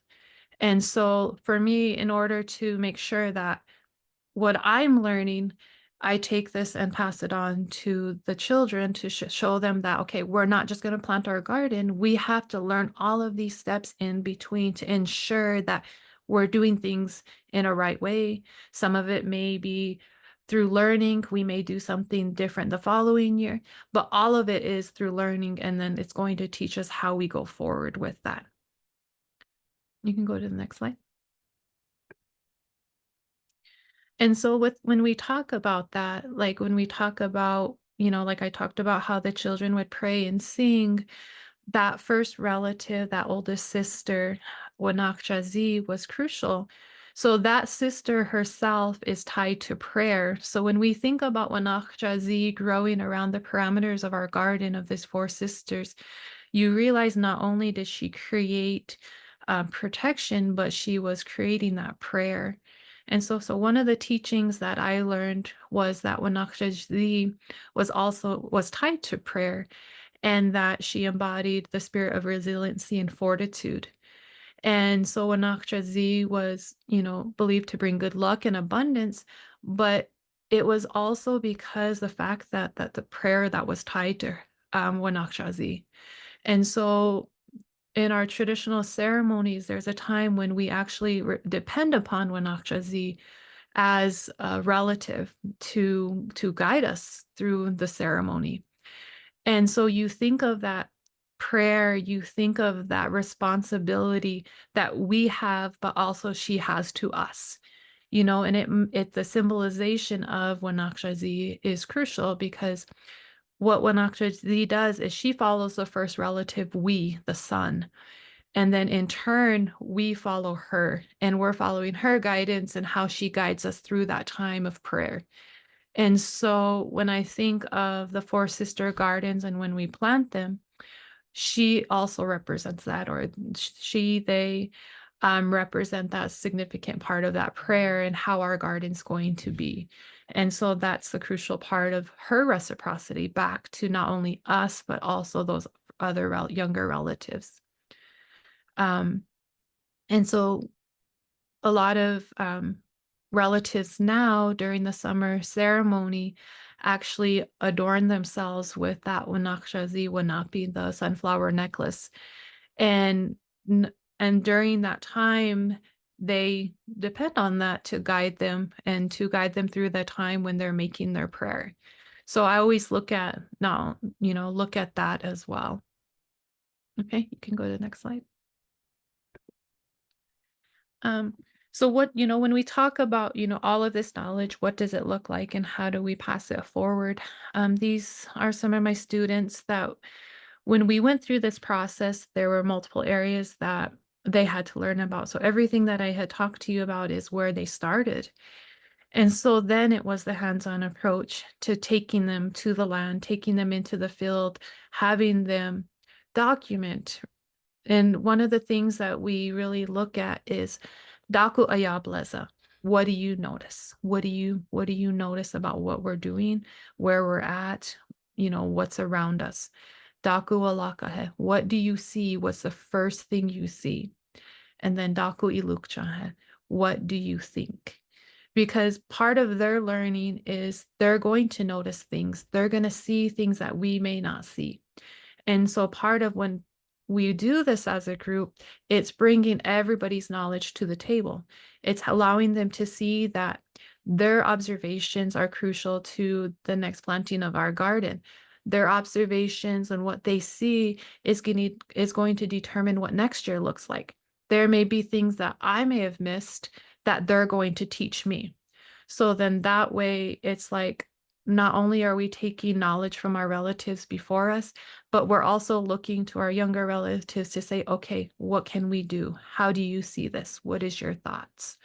[SPEAKER 3] And so for me, in order to make sure that what I'm learning, I take this and pass it on to the children to show them that, okay, we're not just going to plant our garden. We have to learn all of these steps in between to ensure that we're doing things in a right way. Some of it may be through learning. We may do something different the following year, but all of it is through learning. And then it's going to teach us how we go forward with that. You can go to the next slide. And so when we talk about that, like when we talk about, like I talked about how the children would pray and sing, that first relative, that oldest sister, Wamnaheza, was crucial. So that sister herself is tied to prayer. So when we think about Wamnaheza growing around the parameters of our garden of these four sisters, you realize not only did she create protection, but she was creating that prayer. And so one of the teachings that I learned was that Wamnaheza was tied to prayer, and that she embodied the spirit of resiliency and fortitude. And so Wamnaheza was, believed to bring good luck and abundance, but it was also because the fact that the prayer that was tied to Wamnaheza. And so in our traditional ceremonies, there's a time when we actually depend upon Wamnaheza as a relative to guide us through the ceremony. And so you think of that prayer, you think of that responsibility that we have, but also she has to us, and it the symbolization of Wamnaheza is crucial, because what Wamnaheza does is she follows the first relative, we, the sun. And then in turn, we follow her, and we're following her guidance and how she guides us through that time of prayer. And so when I think of the four sister gardens and when we plant them, she also represents that, or they represent that significant part of that prayer and how our garden's going to be. And so that's the crucial part of her reciprocity back to not only us, but also those other younger relatives. And so a lot of relatives now during the summer ceremony actually adorn themselves with that Wamnaheza Wanapi, the sunflower necklace. And during that time, they depend on that to guide them and to guide them through the time when they're making their prayer. So I always look at that as well. Okay, you can go to the next slide. So what, when we talk about, all of this knowledge, what does it look like and how do we pass it forward? These are some of my students that when we went through this process, there were multiple areas that they had to learn about. So everything that I had talked to you about is where they started. And so then it was the hands-on approach to taking them to the land, taking them into the field, having them document. And one of the things that we really look at is Daku Ayableza. What do you notice? What do you notice about what we're doing, where we're at, what's around us? Daku Alakahe. What do you see? What's the first thing you see? And then Daku Ilukchahe. What do you think? Because part of their learning is they're going to notice things. They're going to see things that we may not see. And so part of when we do this as a group, it's bringing everybody's knowledge to the table. It's allowing them to see that their observations are crucial to the next planting of our garden. Their observations and what they see is going to determine what next year looks like. There may be things that I may have missed that they're going to teach me. So then that way it's like, not only are we taking knowledge from our relatives before us, but we're also looking to our younger relatives to say, okay, what can we do? How do you see this? What is your thoughts?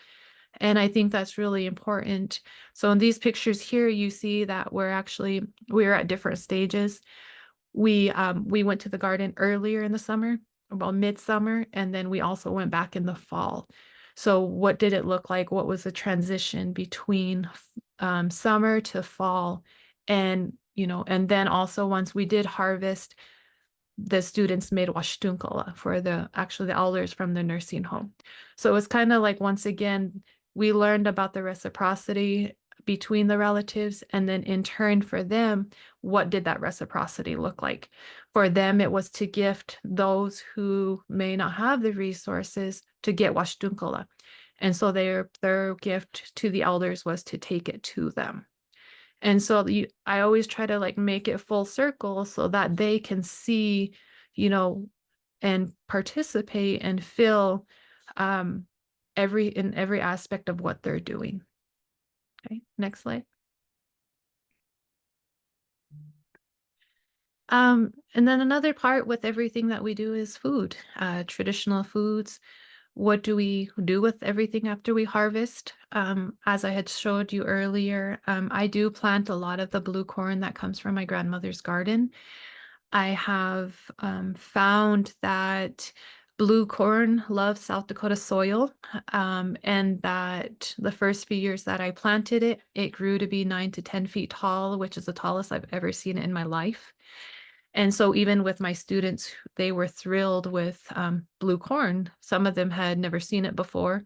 [SPEAKER 3] And I think that's really important. So in these pictures here, you see that we're at different stages. We went to the garden earlier in the summer, about midsummer, and then we also went back in the fall. So what did it look like? What was the transition between summer to fall? And, and then also once we did harvest, the students made washtunkala for the elders from the nursing home. So it was kind of like, once again, we learned about the reciprocity between the relatives, and then in turn for them, what did that reciprocity look like? For them, it was to gift those who may not have the resources to get washtunkala. And so their gift to the elders was to take it to them. And so I always try to like make it full circle so that they can see, and participate and feel every aspect of what they're doing. Okay, next slide. And then another part with everything that we do is food, traditional foods. What do we do with everything after we harvest? As I had showed you earlier, I do plant a lot of the blue corn that comes from my grandmother's garden. I have found that blue corn loves South Dakota soil, and that the first few years that I planted it, it grew to be 9 to 10 feet tall, which is the tallest I've ever seen it in my life. And so even with my students, they were thrilled with blue corn. Some of them had never seen it before.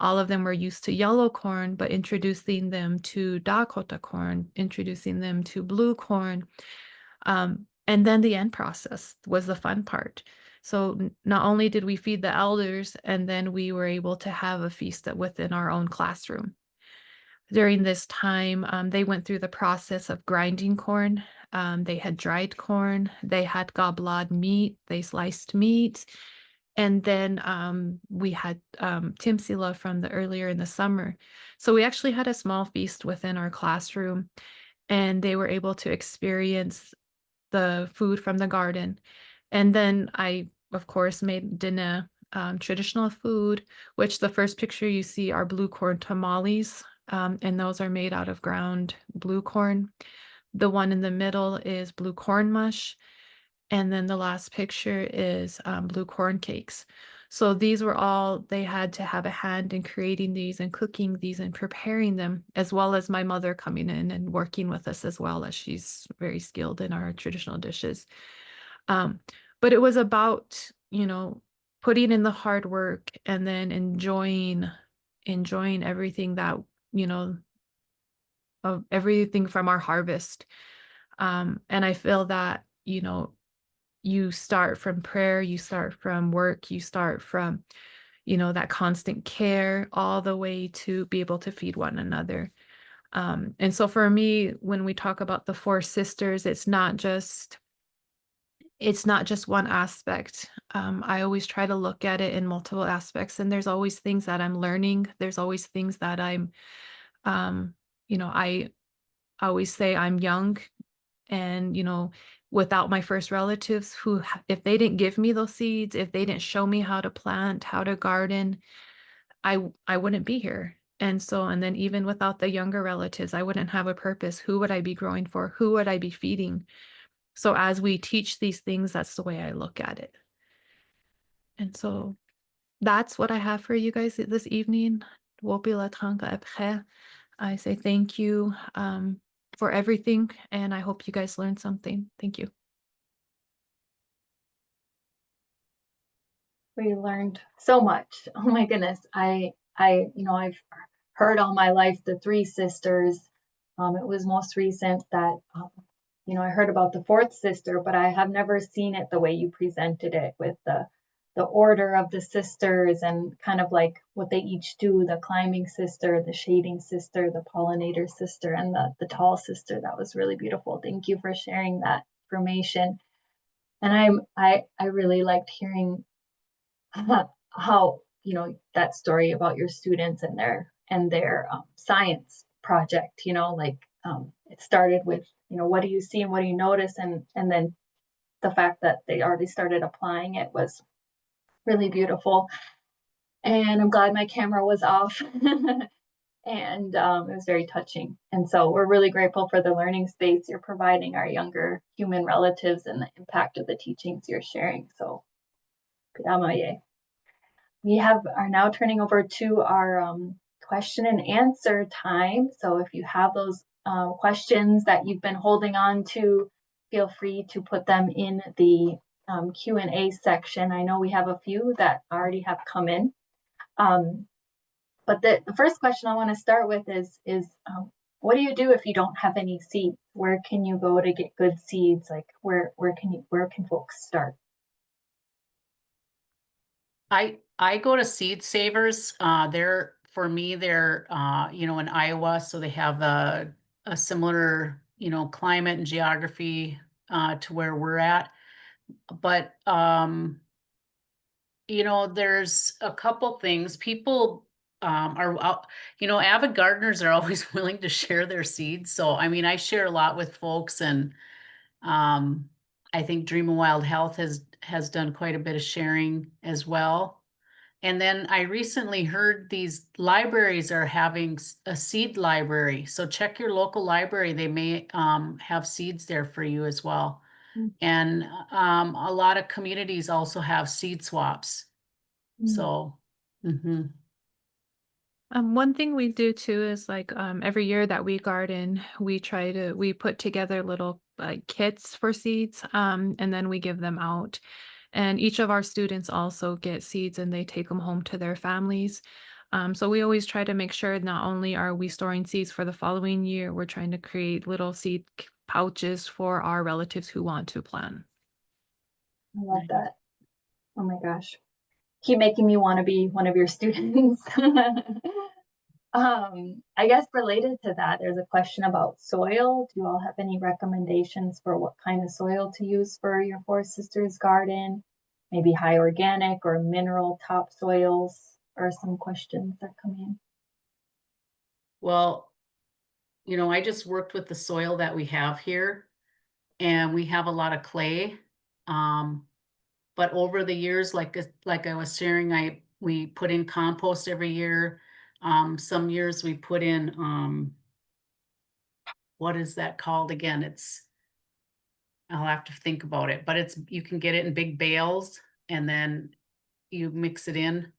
[SPEAKER 3] All of them were used to yellow corn, but introducing them to Dakota corn, introducing them to blue corn. And then the end process was the fun part. So not only did we feed the elders, and then we were able to have a feast within our own classroom. During this time, they went through the process of grinding corn. They had dried corn, they had goblad meat, they sliced meat, and then we had timsila from the earlier in the summer. So we actually had a small feast within our classroom, and they were able to experience the food from the garden. And then I, of course, made Diné traditional food, which the first picture you see are blue corn tamales, and those are made out of ground blue corn. The one in the middle is blue corn mush. And then the last picture is blue corn cakes. So these were all, they had to have a hand in creating these and cooking these and preparing them, as well as my mother coming in and working with us as well, as she's very skilled in our traditional dishes. But it was about, putting in the hard work and then enjoying everything that, of everything from our harvest. And I feel that, you start from prayer, you start from work, you start from, that constant care all the way to be able to feed one another. And so for me, when we talk about the four sisters, it's not just one aspect. I always try to look at it in multiple aspects, and there's always things that I'm learning. There's always things that um, I always say I'm young, and without my first relatives, who, if they didn't give me those seeds, if they didn't show me how to plant, how to garden, I wouldn't be here. And then even without the younger relatives, I wouldn't have a purpose. Who would I be growing for? Who would I be feeding? So as we teach these things, that's the way I look at it. And so that's what I have for you guys this evening. I say thank you for everything, and I hope you guys learned something. Thank you.
[SPEAKER 1] We learned so much. Oh my goodness. I've heard all my life the three sisters. It was most recent that, I heard about the fourth sister, but I have never seen it the way you presented it, with the order of the sisters and kind of like what they each do, the climbing sister, the shading sister, the pollinator sister, and the tall sister. That was really beautiful. Thank you for sharing that information. And I really liked hearing how that story about your students and their science project. It started with what do you see and what do you notice, and then the fact that they already started applying it was really beautiful. And I'm glad my camera was off. And it was very touching. And so we're really grateful for the learning space you're providing our younger human relatives and the impact of the teachings you're sharing. So we are now turning over to our question and answer time. So if you have those questions that you've been holding on to, feel free to put them in the Q&A section. I know we have a few that already have come in. But the first question I want to start with is what do you do if you don't have any seeds? Where can you go to get good seeds? Like where can folks start?
[SPEAKER 2] I go to Seed Savers. They're in Iowa, so they have a similar climate and geography to where we're at. But there's a couple things. People avid gardeners are always willing to share their seeds. So I mean, I share a lot with folks, and I think Dream of Wild Health has done quite a bit of sharing as well. And then I recently heard these libraries are having a seed library. So check your local library. They may have seeds there for you as well. And a lot of communities also have seed swaps. So,
[SPEAKER 3] one thing we do too is every year that we garden, we put together little kits for seeds, and then we give them out. And each of our students also get seeds, and they take them home to their families. So we always try to make sure not only are we storing seeds for the following year, we're trying to create little seed pouches for our relatives who want to plant.
[SPEAKER 1] I love that. Oh my gosh. Keep making me want to be one of your students. I guess related to that, there's a question about soil. Do you all have any recommendations for what kind of soil to use for your Four Sisters garden? Maybe high organic or mineral topsoils, or some questions that come in.
[SPEAKER 2] Well, I just worked with the soil that we have here, and we have a lot of clay. But over the years, like I was sharing, we put in compost every year. Some years we put in what is that called again? I'll have to think about it, but you can get it in big bales, and then you mix it in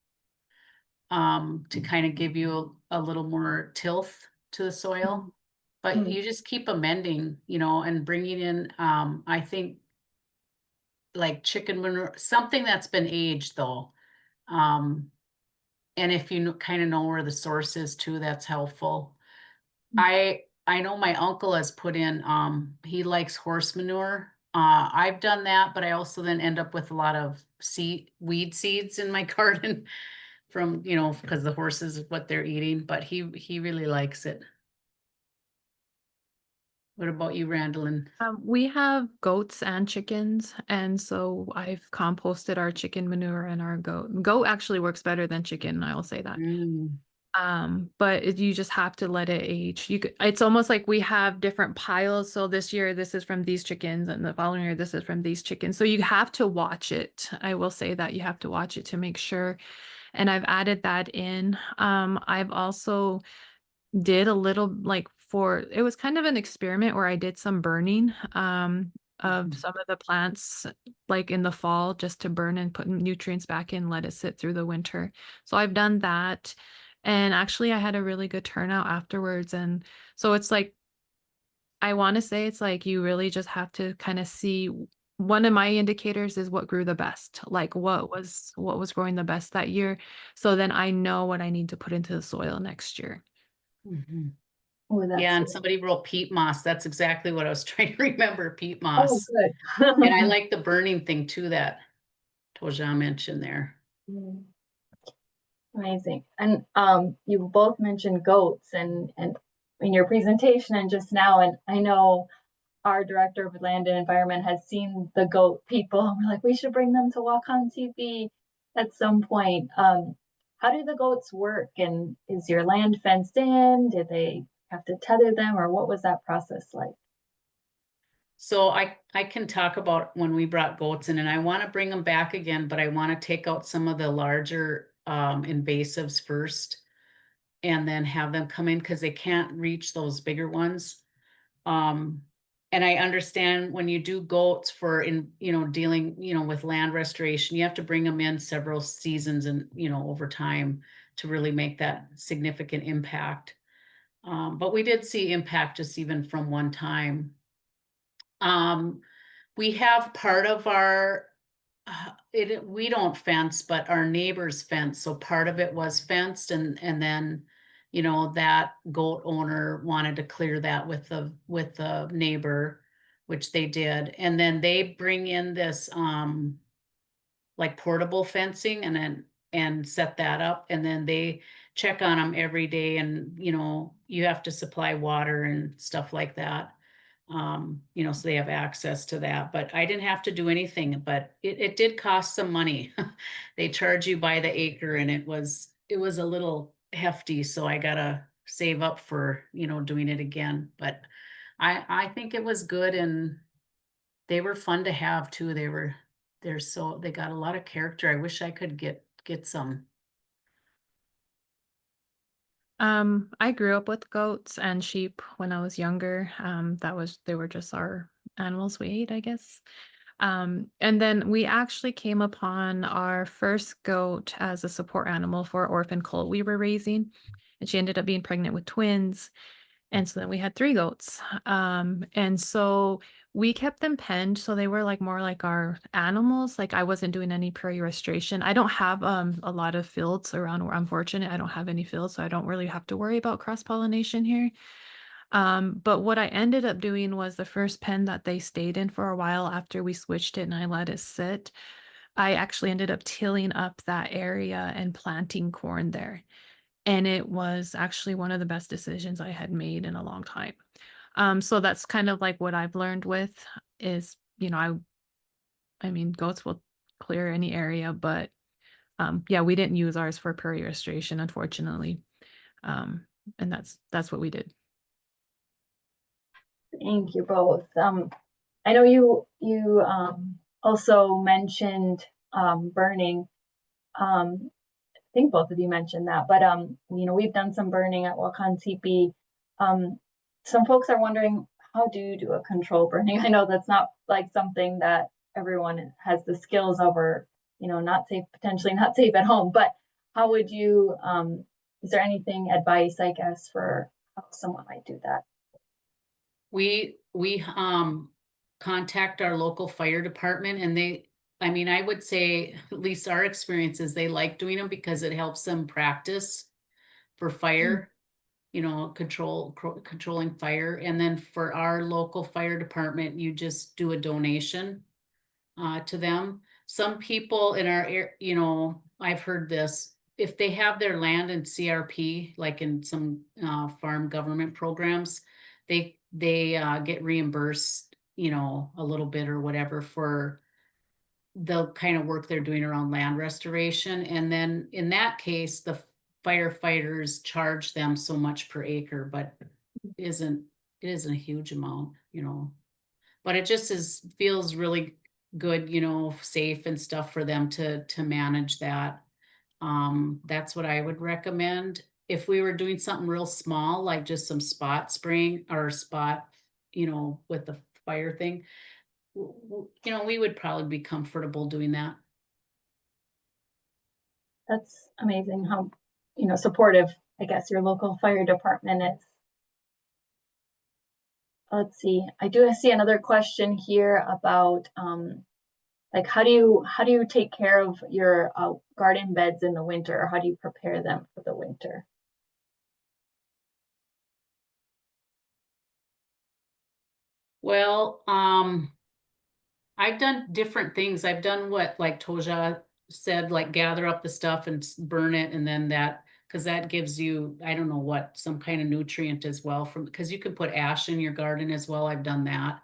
[SPEAKER 2] to kind of give you a little more tilth to the soil. But you just keep amending, and bringing in, I think, like chicken manure, something that's been aged though. And if you kind of know where the source is too, that's helpful. I know my uncle has put in, he likes horse manure. I've done that, but I also then end up with a lot of weed seeds in my garden from, because the horses, what they're eating, but he really likes it. What about you, Randilynn?
[SPEAKER 3] We have goats and chickens, and so I've composted our chicken manure and our goat. Goat actually works better than chicken, I will say that.
[SPEAKER 2] Mm,
[SPEAKER 3] But you just have to let it age. It's almost like we have different piles. So this year, this is from these chickens, and the following year, this is from these chickens. So you have to watch it. I will say that you have to watch it to make sure. And I've added that in. I've also did a little it was kind of an experiment where I did some burning of
[SPEAKER 2] mhm.
[SPEAKER 3] some of the plants like in the fall just to burn and put nutrients back in, let it sit through the winter. So I've done that. And actually I had a really good turnout afterwards. And so it's like I want to say it's like you really just have to kind of see one of my indicators is what grew the best, like what was growing the best that year. So then I know what I need to put into the soil next year.
[SPEAKER 2] Mhm.
[SPEAKER 1] Oh,
[SPEAKER 2] Yeah,
[SPEAKER 1] that's
[SPEAKER 2] and somebody wrote peat moss. That's exactly what I was trying to remember, peat
[SPEAKER 1] oh
[SPEAKER 2] moss. And I
[SPEAKER 1] good.
[SPEAKER 2] like the burning thing too that Toja mentioned there.
[SPEAKER 1] Mm, amazing. And you both mentioned goats and in your presentation and just now, and I know our director of land and environment has seen the goat people, and we're like, we should bring them to walk on TV at some point. How do the goats work? And is your land fenced in? Did they have to tether them, or what was that process like?
[SPEAKER 2] So I can talk about when we brought goats in, and I want to bring them back again, but I want to take out some of the larger invasives first and then have them come in because they can't reach those bigger ones. Um, and I understand when you do goats for dealing, with land restoration, you have to bring them in several seasons and, over time to really make that significant impact. But we did see impact just even from one time. Um, we have part of our we don't fence, but our neighbors fence. So part of it was fenced, and then that goat owner wanted to clear that with the neighbor, which they did. And then they bring in this like portable fencing and set that up, and then they check on them every day, and you have to supply water and stuff like that. So they have access to that, but I didn't have to do anything, but it did cost some money. They charge you by the acre, and it was a little hefty, so I gotta save up for doing it again. But I think it was good, and they were fun to have too. They got a lot of character. I wish I could get some.
[SPEAKER 3] I grew up with goats and sheep when I was younger. They were just our animals we ate, I guess. And then we actually came upon our first goat as a support animal for orphan colt we were raising, and she ended up being pregnant with twins. And so then we had three goats. And so we kept them penned. So they were like more like our animals. Like I wasn't doing any prairie restoration. I don't have a lot of fields around where I'm fortunate. I don't have any fields, so I don't really have to worry about cross-pollination here. But what I ended up doing was the first pen that they stayed in for a while after we switched it and I let it sit. I actually ended up tilling up that area and planting corn there. And it was actually one of the best decisions I had made in a long time. So that's kind of like what I've learned with is, I mean, goats will clear any area, but yeah, we didn't use ours for prairie restoration, unfortunately. And that's what we did.
[SPEAKER 1] Thank you both. I know you also mentioned burning. I think both of you mentioned that, but we've done some burning at Wakan Tipi. Some folks are wondering, how do you do a control burning? I know that's not like something that everyone has the skills over, not safe, potentially not safe at home, but how would you, is there anything advice, I guess, for how someone might do that?
[SPEAKER 2] We contact our local fire department, and I would say at least our experience is they like doing them because it helps them practice for fire, controlling fire. And then for our local fire department, you just do a donation to them. Some people in our I've heard this, if they have their land in CRP, like in some farm government programs, they get reimbursed, you know, a little bit or whatever for the kind of work they're doing around land restoration. And then in that case, the firefighters charge them so much per acre, but it isn't a huge amount, you know. But it just feels really good, you know, safe and stuff for them to manage that. That's what I would recommend. If we were doing something real small, like just some spot spraying or spot, you know, with the fire thing, you know, we would probably be comfortable doing that.
[SPEAKER 1] That's amazing how, you know, supportive, I guess, your local fire department is. Let's see. I do see another question here about like how do you take care of your garden beds in the winter, or how do you prepare them for the winter?
[SPEAKER 2] Well, I've done different things. I've done what like Toja said, like gather up the stuff and burn it, and then that, because that gives you, I don't know what, some kind of nutrient as well, from because you can put ash in your garden as well. I've done that.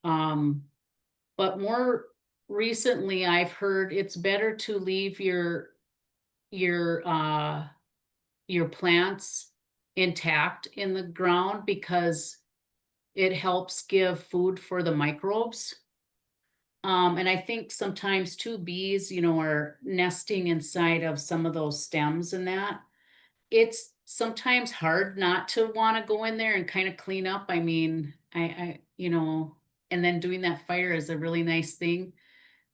[SPEAKER 2] But more recently I've heard it's better to leave your your plants intact in the ground because it helps give food for the microbes. And I think sometimes too, bees, you know, are nesting inside of some of those stems and that. It's sometimes hard not to want to go in there and kind of clean up. I mean, you know, and then doing that fire is a really nice thing.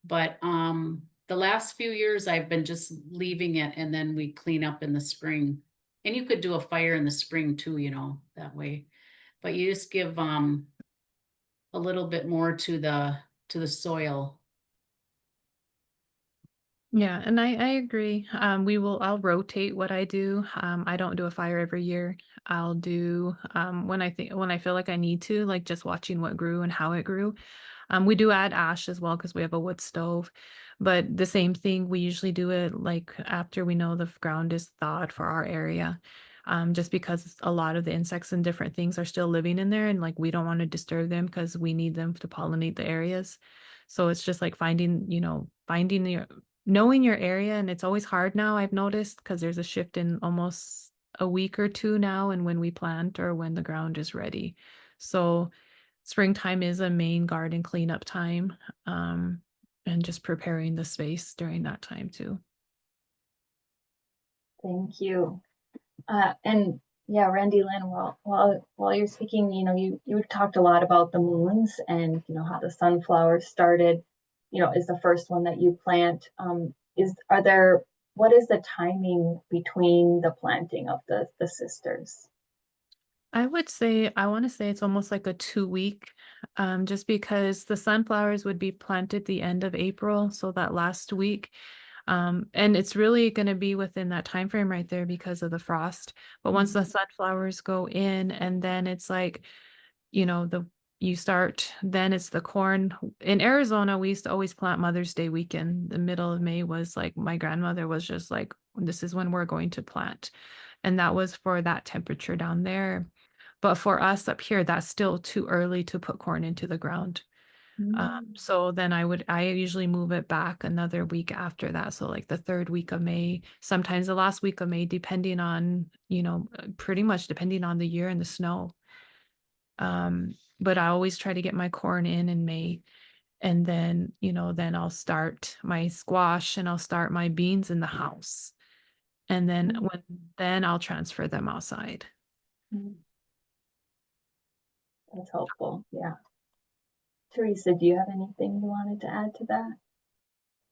[SPEAKER 2] But the last few years I've been just leaving it, and then we clean up in the spring. And you could do a fire in the spring too, you know, that way. But you just give a little bit more to the soil.
[SPEAKER 3] Yeah, and I agree. I'll rotate what I do. I don't do a fire every year. I'll do when I feel like I need to, like just watching what grew and how it grew. We do add ash as well because we have a wood stove, but the same thing, we usually do it like after we know the ground is thawed for our area. Just because a lot of the insects and different things are still living in there, and like we don't want to disturb them because we need them to pollinate the areas. So it's just like finding your knowing your area, and it's always hard now, I've noticed, because there's a shift in almost a week or two now and when we plant or when the ground is ready. So springtime is a main garden cleanup time, and just preparing the space during that time too.
[SPEAKER 1] Thank you. And yeah, Randilynn, while you're speaking, you know, you talked a lot about the moons and you know how the sunflower started, you know, is the first one that you plant. What is the timing between the planting of the sisters?
[SPEAKER 3] I want to say it's almost like a 2 week, just because the sunflowers would be planted the end of April, so that last week. And it's really going to be within that time frame right there because of the frost. But once the sunflowers go in, and then it's like, you know, then it's the corn. In Arizona, we used to always plant Mother's Day weekend. The middle of May was like, my grandmother was just like, this is when we're going to plant. And that was for that temperature down there. But for us up here, that's still too early to put corn into the ground. So then I usually move it back another week after that. So like the third week of May, sometimes the last week of May, depending on, pretty much depending on the year and the snow. But I always try to get my corn in May. And then, then I'll start my squash and I'll start my beans in the house. And then I'll transfer them outside.
[SPEAKER 1] That's helpful. Yeah. Teresa, do you have anything you wanted to add to that?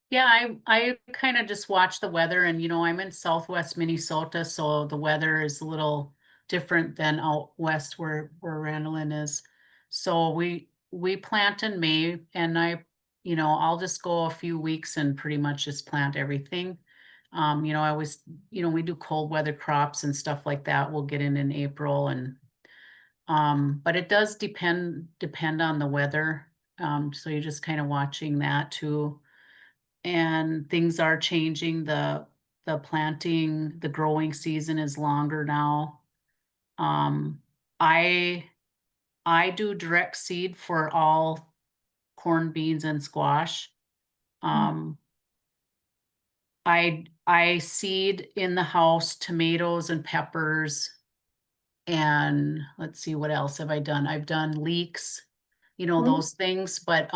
[SPEAKER 2] Yeah, I kind of just watch the weather, and I'm in Southwest Minnesota, so the weather is a little different than out west where Randilynn is. So we plant in May, and I'll just go a few weeks and pretty much just plant everything. I always, we do cold weather crops and stuff like that. We'll get in April, and but it does depend on the weather. So you're just kind of watching that too. And things are changing. The planting, the growing season is longer now. I I do direct seed for all corn, beans, and squash. I seed in the house tomatoes and peppers, and let's see, what else have I done? I've done leeks, those things, but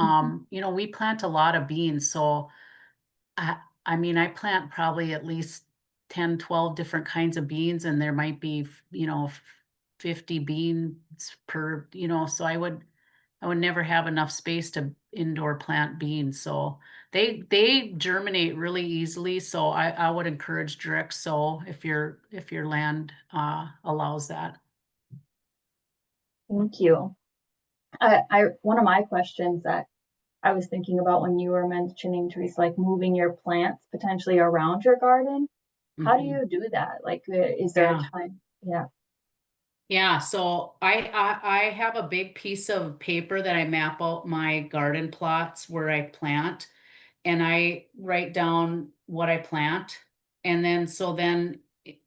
[SPEAKER 2] we plant a lot of beans, so I mean, I plant probably at least 10, 12 different kinds of beans, and there might be, 50 beans per, so I would never have enough space to indoor plant beans. So they germinate really easily. So I would encourage direct sow if your land allows that.
[SPEAKER 1] Thank you. One of my questions that I was thinking about when you were mentioning, Teresa, like moving your plants potentially around your garden. How do you do that? Like, is there a time? Yeah.
[SPEAKER 2] Yeah, so I have a big piece of paper that I map out my garden plots where I plant, and I write down what I plant. And then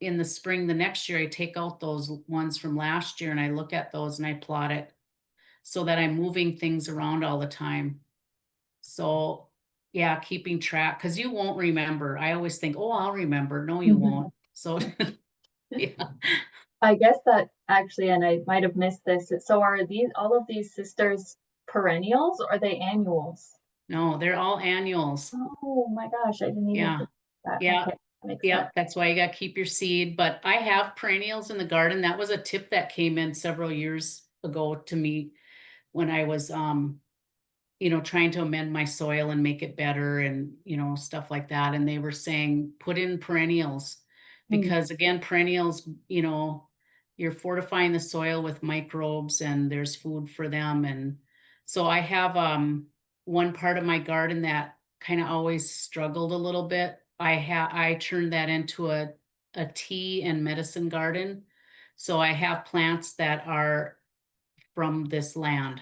[SPEAKER 2] in the spring, the next year, I take out those ones from last year and I look at those and I plot it so that I'm moving things around all the time. So yeah, keeping track, because you won't remember. I always think, oh, I'll remember. No, you won't. So yeah.
[SPEAKER 1] I guess that actually, and I might have missed this. So are all of these sisters perennials or are they annuals?
[SPEAKER 2] No, they're all annuals.
[SPEAKER 1] Oh my gosh, I didn't even think that.
[SPEAKER 2] Yeah.
[SPEAKER 1] Okay, that makes
[SPEAKER 2] Yeah,
[SPEAKER 1] sense.
[SPEAKER 2] that's why you got to keep your seed. But I have perennials in the garden. That was a tip that came in several years ago to me when I was trying to amend my soil and make it better and, stuff like that. And they were saying, put in perennials because again, perennials, you're fortifying the soil with microbes and there's food for them. And so I have one part of my garden that kind of always struggled a little bit. I turned that into a tea and medicine garden. So I have plants that are from this land.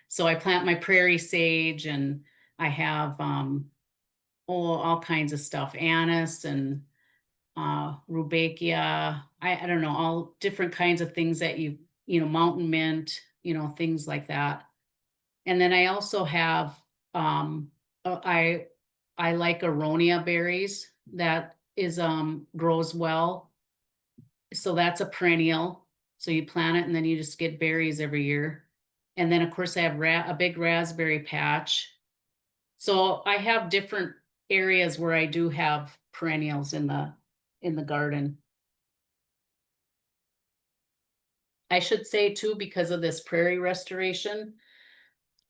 [SPEAKER 2] So I plant my prairie sage and I have all kinds of stuff, anise and rudbeckia. I don't know, all different kinds of things that mountain mint, things like that. And then I also have I like aronia berries that is grows well. So that's a perennial. So you plant it and then you just get berries every year. And then of course I have a big raspberry patch. So I have different areas where I do have perennials in the garden. I should say too, because of this prairie restoration,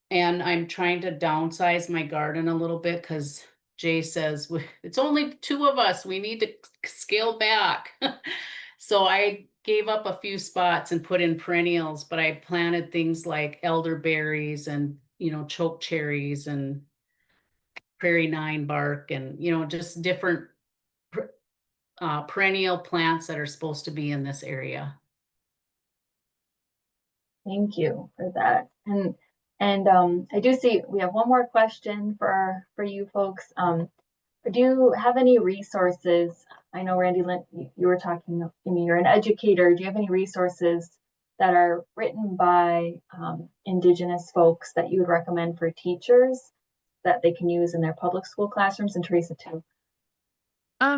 [SPEAKER 2] and I'm trying to downsize my garden a little bit because Jay says it's only 2 of us. We need to scale back. So I gave up a few spots and put in perennials, but I planted things like elderberries and, choke cherries and prairie 9 bark and, just different perennial plants that are supposed to be in this area.
[SPEAKER 1] Thank you for that. And I do see we have one more question for you folks. Do you have any resources? I know Randilynn, you were talking, you're an educator. Do you have any resources that are written by Indigenous folks that you would recommend for teachers that they can use in their public school classrooms? And Teresa too.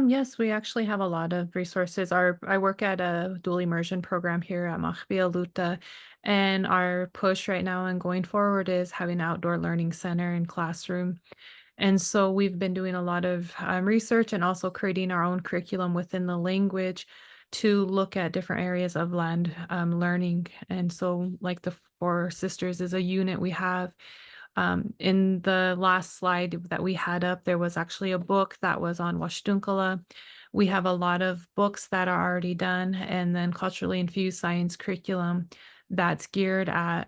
[SPEAKER 3] Yes, we actually have a lot of resources. I work at a dual immersion program here at Wamnaheza, and our push right now and going forward is having an outdoor learning center and classroom. And so we've been doing a lot of research and also creating our own curriculum within the language to look at different areas of land learning. And so like the Four Sisters is a unit we have. In the last slide that we had up, there was actually a book that was on Washtunkala. We have a lot of books that are already done, and then culturally infused science curriculum that's geared at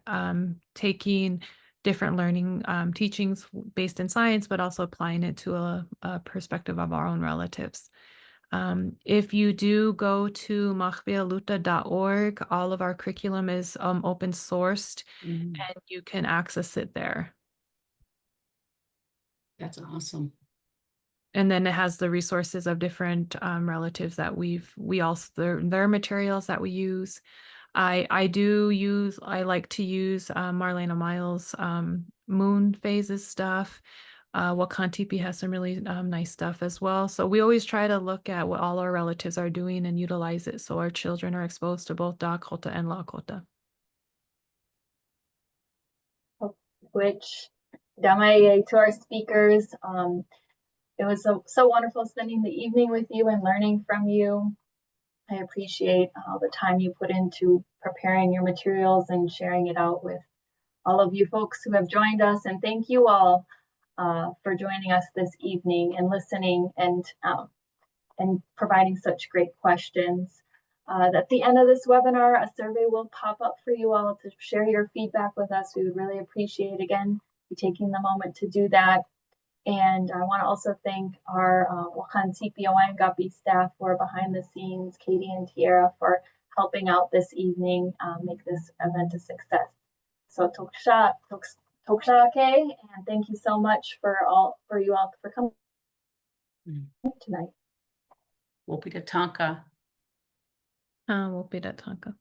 [SPEAKER 3] taking different learning teachings based in science, but also applying it to a perspective of our own relatives. If you do go to mahbealuta.org, all of our curriculum is open sourced and you can access it there.
[SPEAKER 2] That's awesome.
[SPEAKER 3] And then it has the resources of different relatives that we also, their materials that we use. I like to use Marlena Miles' moon phases stuff. Wakantipi has some really nice stuff as well. So we always try to look at what all our relatives are doing and utilize it so our children are exposed to both Dakota and Lakota.
[SPEAKER 1] Which Damaye to our speakers. It was so wonderful spending the evening with you and learning from you. I appreciate the time you put into preparing your materials and sharing it out with all of you folks who have joined us. And thank you all for joining us this evening and listening and providing such great questions. At the end of this webinar, a survey will pop up for you all to share your feedback with us. We would really appreciate, again, you taking the moment to do that. And I want to also thank our Wamnaheza staff who are behind the scenes, Katie and Tierra, for helping out this evening, make this event a success. So Toksha Ke, and thank you so much for you all for coming tonight.
[SPEAKER 2] Wopita Tonka.
[SPEAKER 3] Wopita Tonka.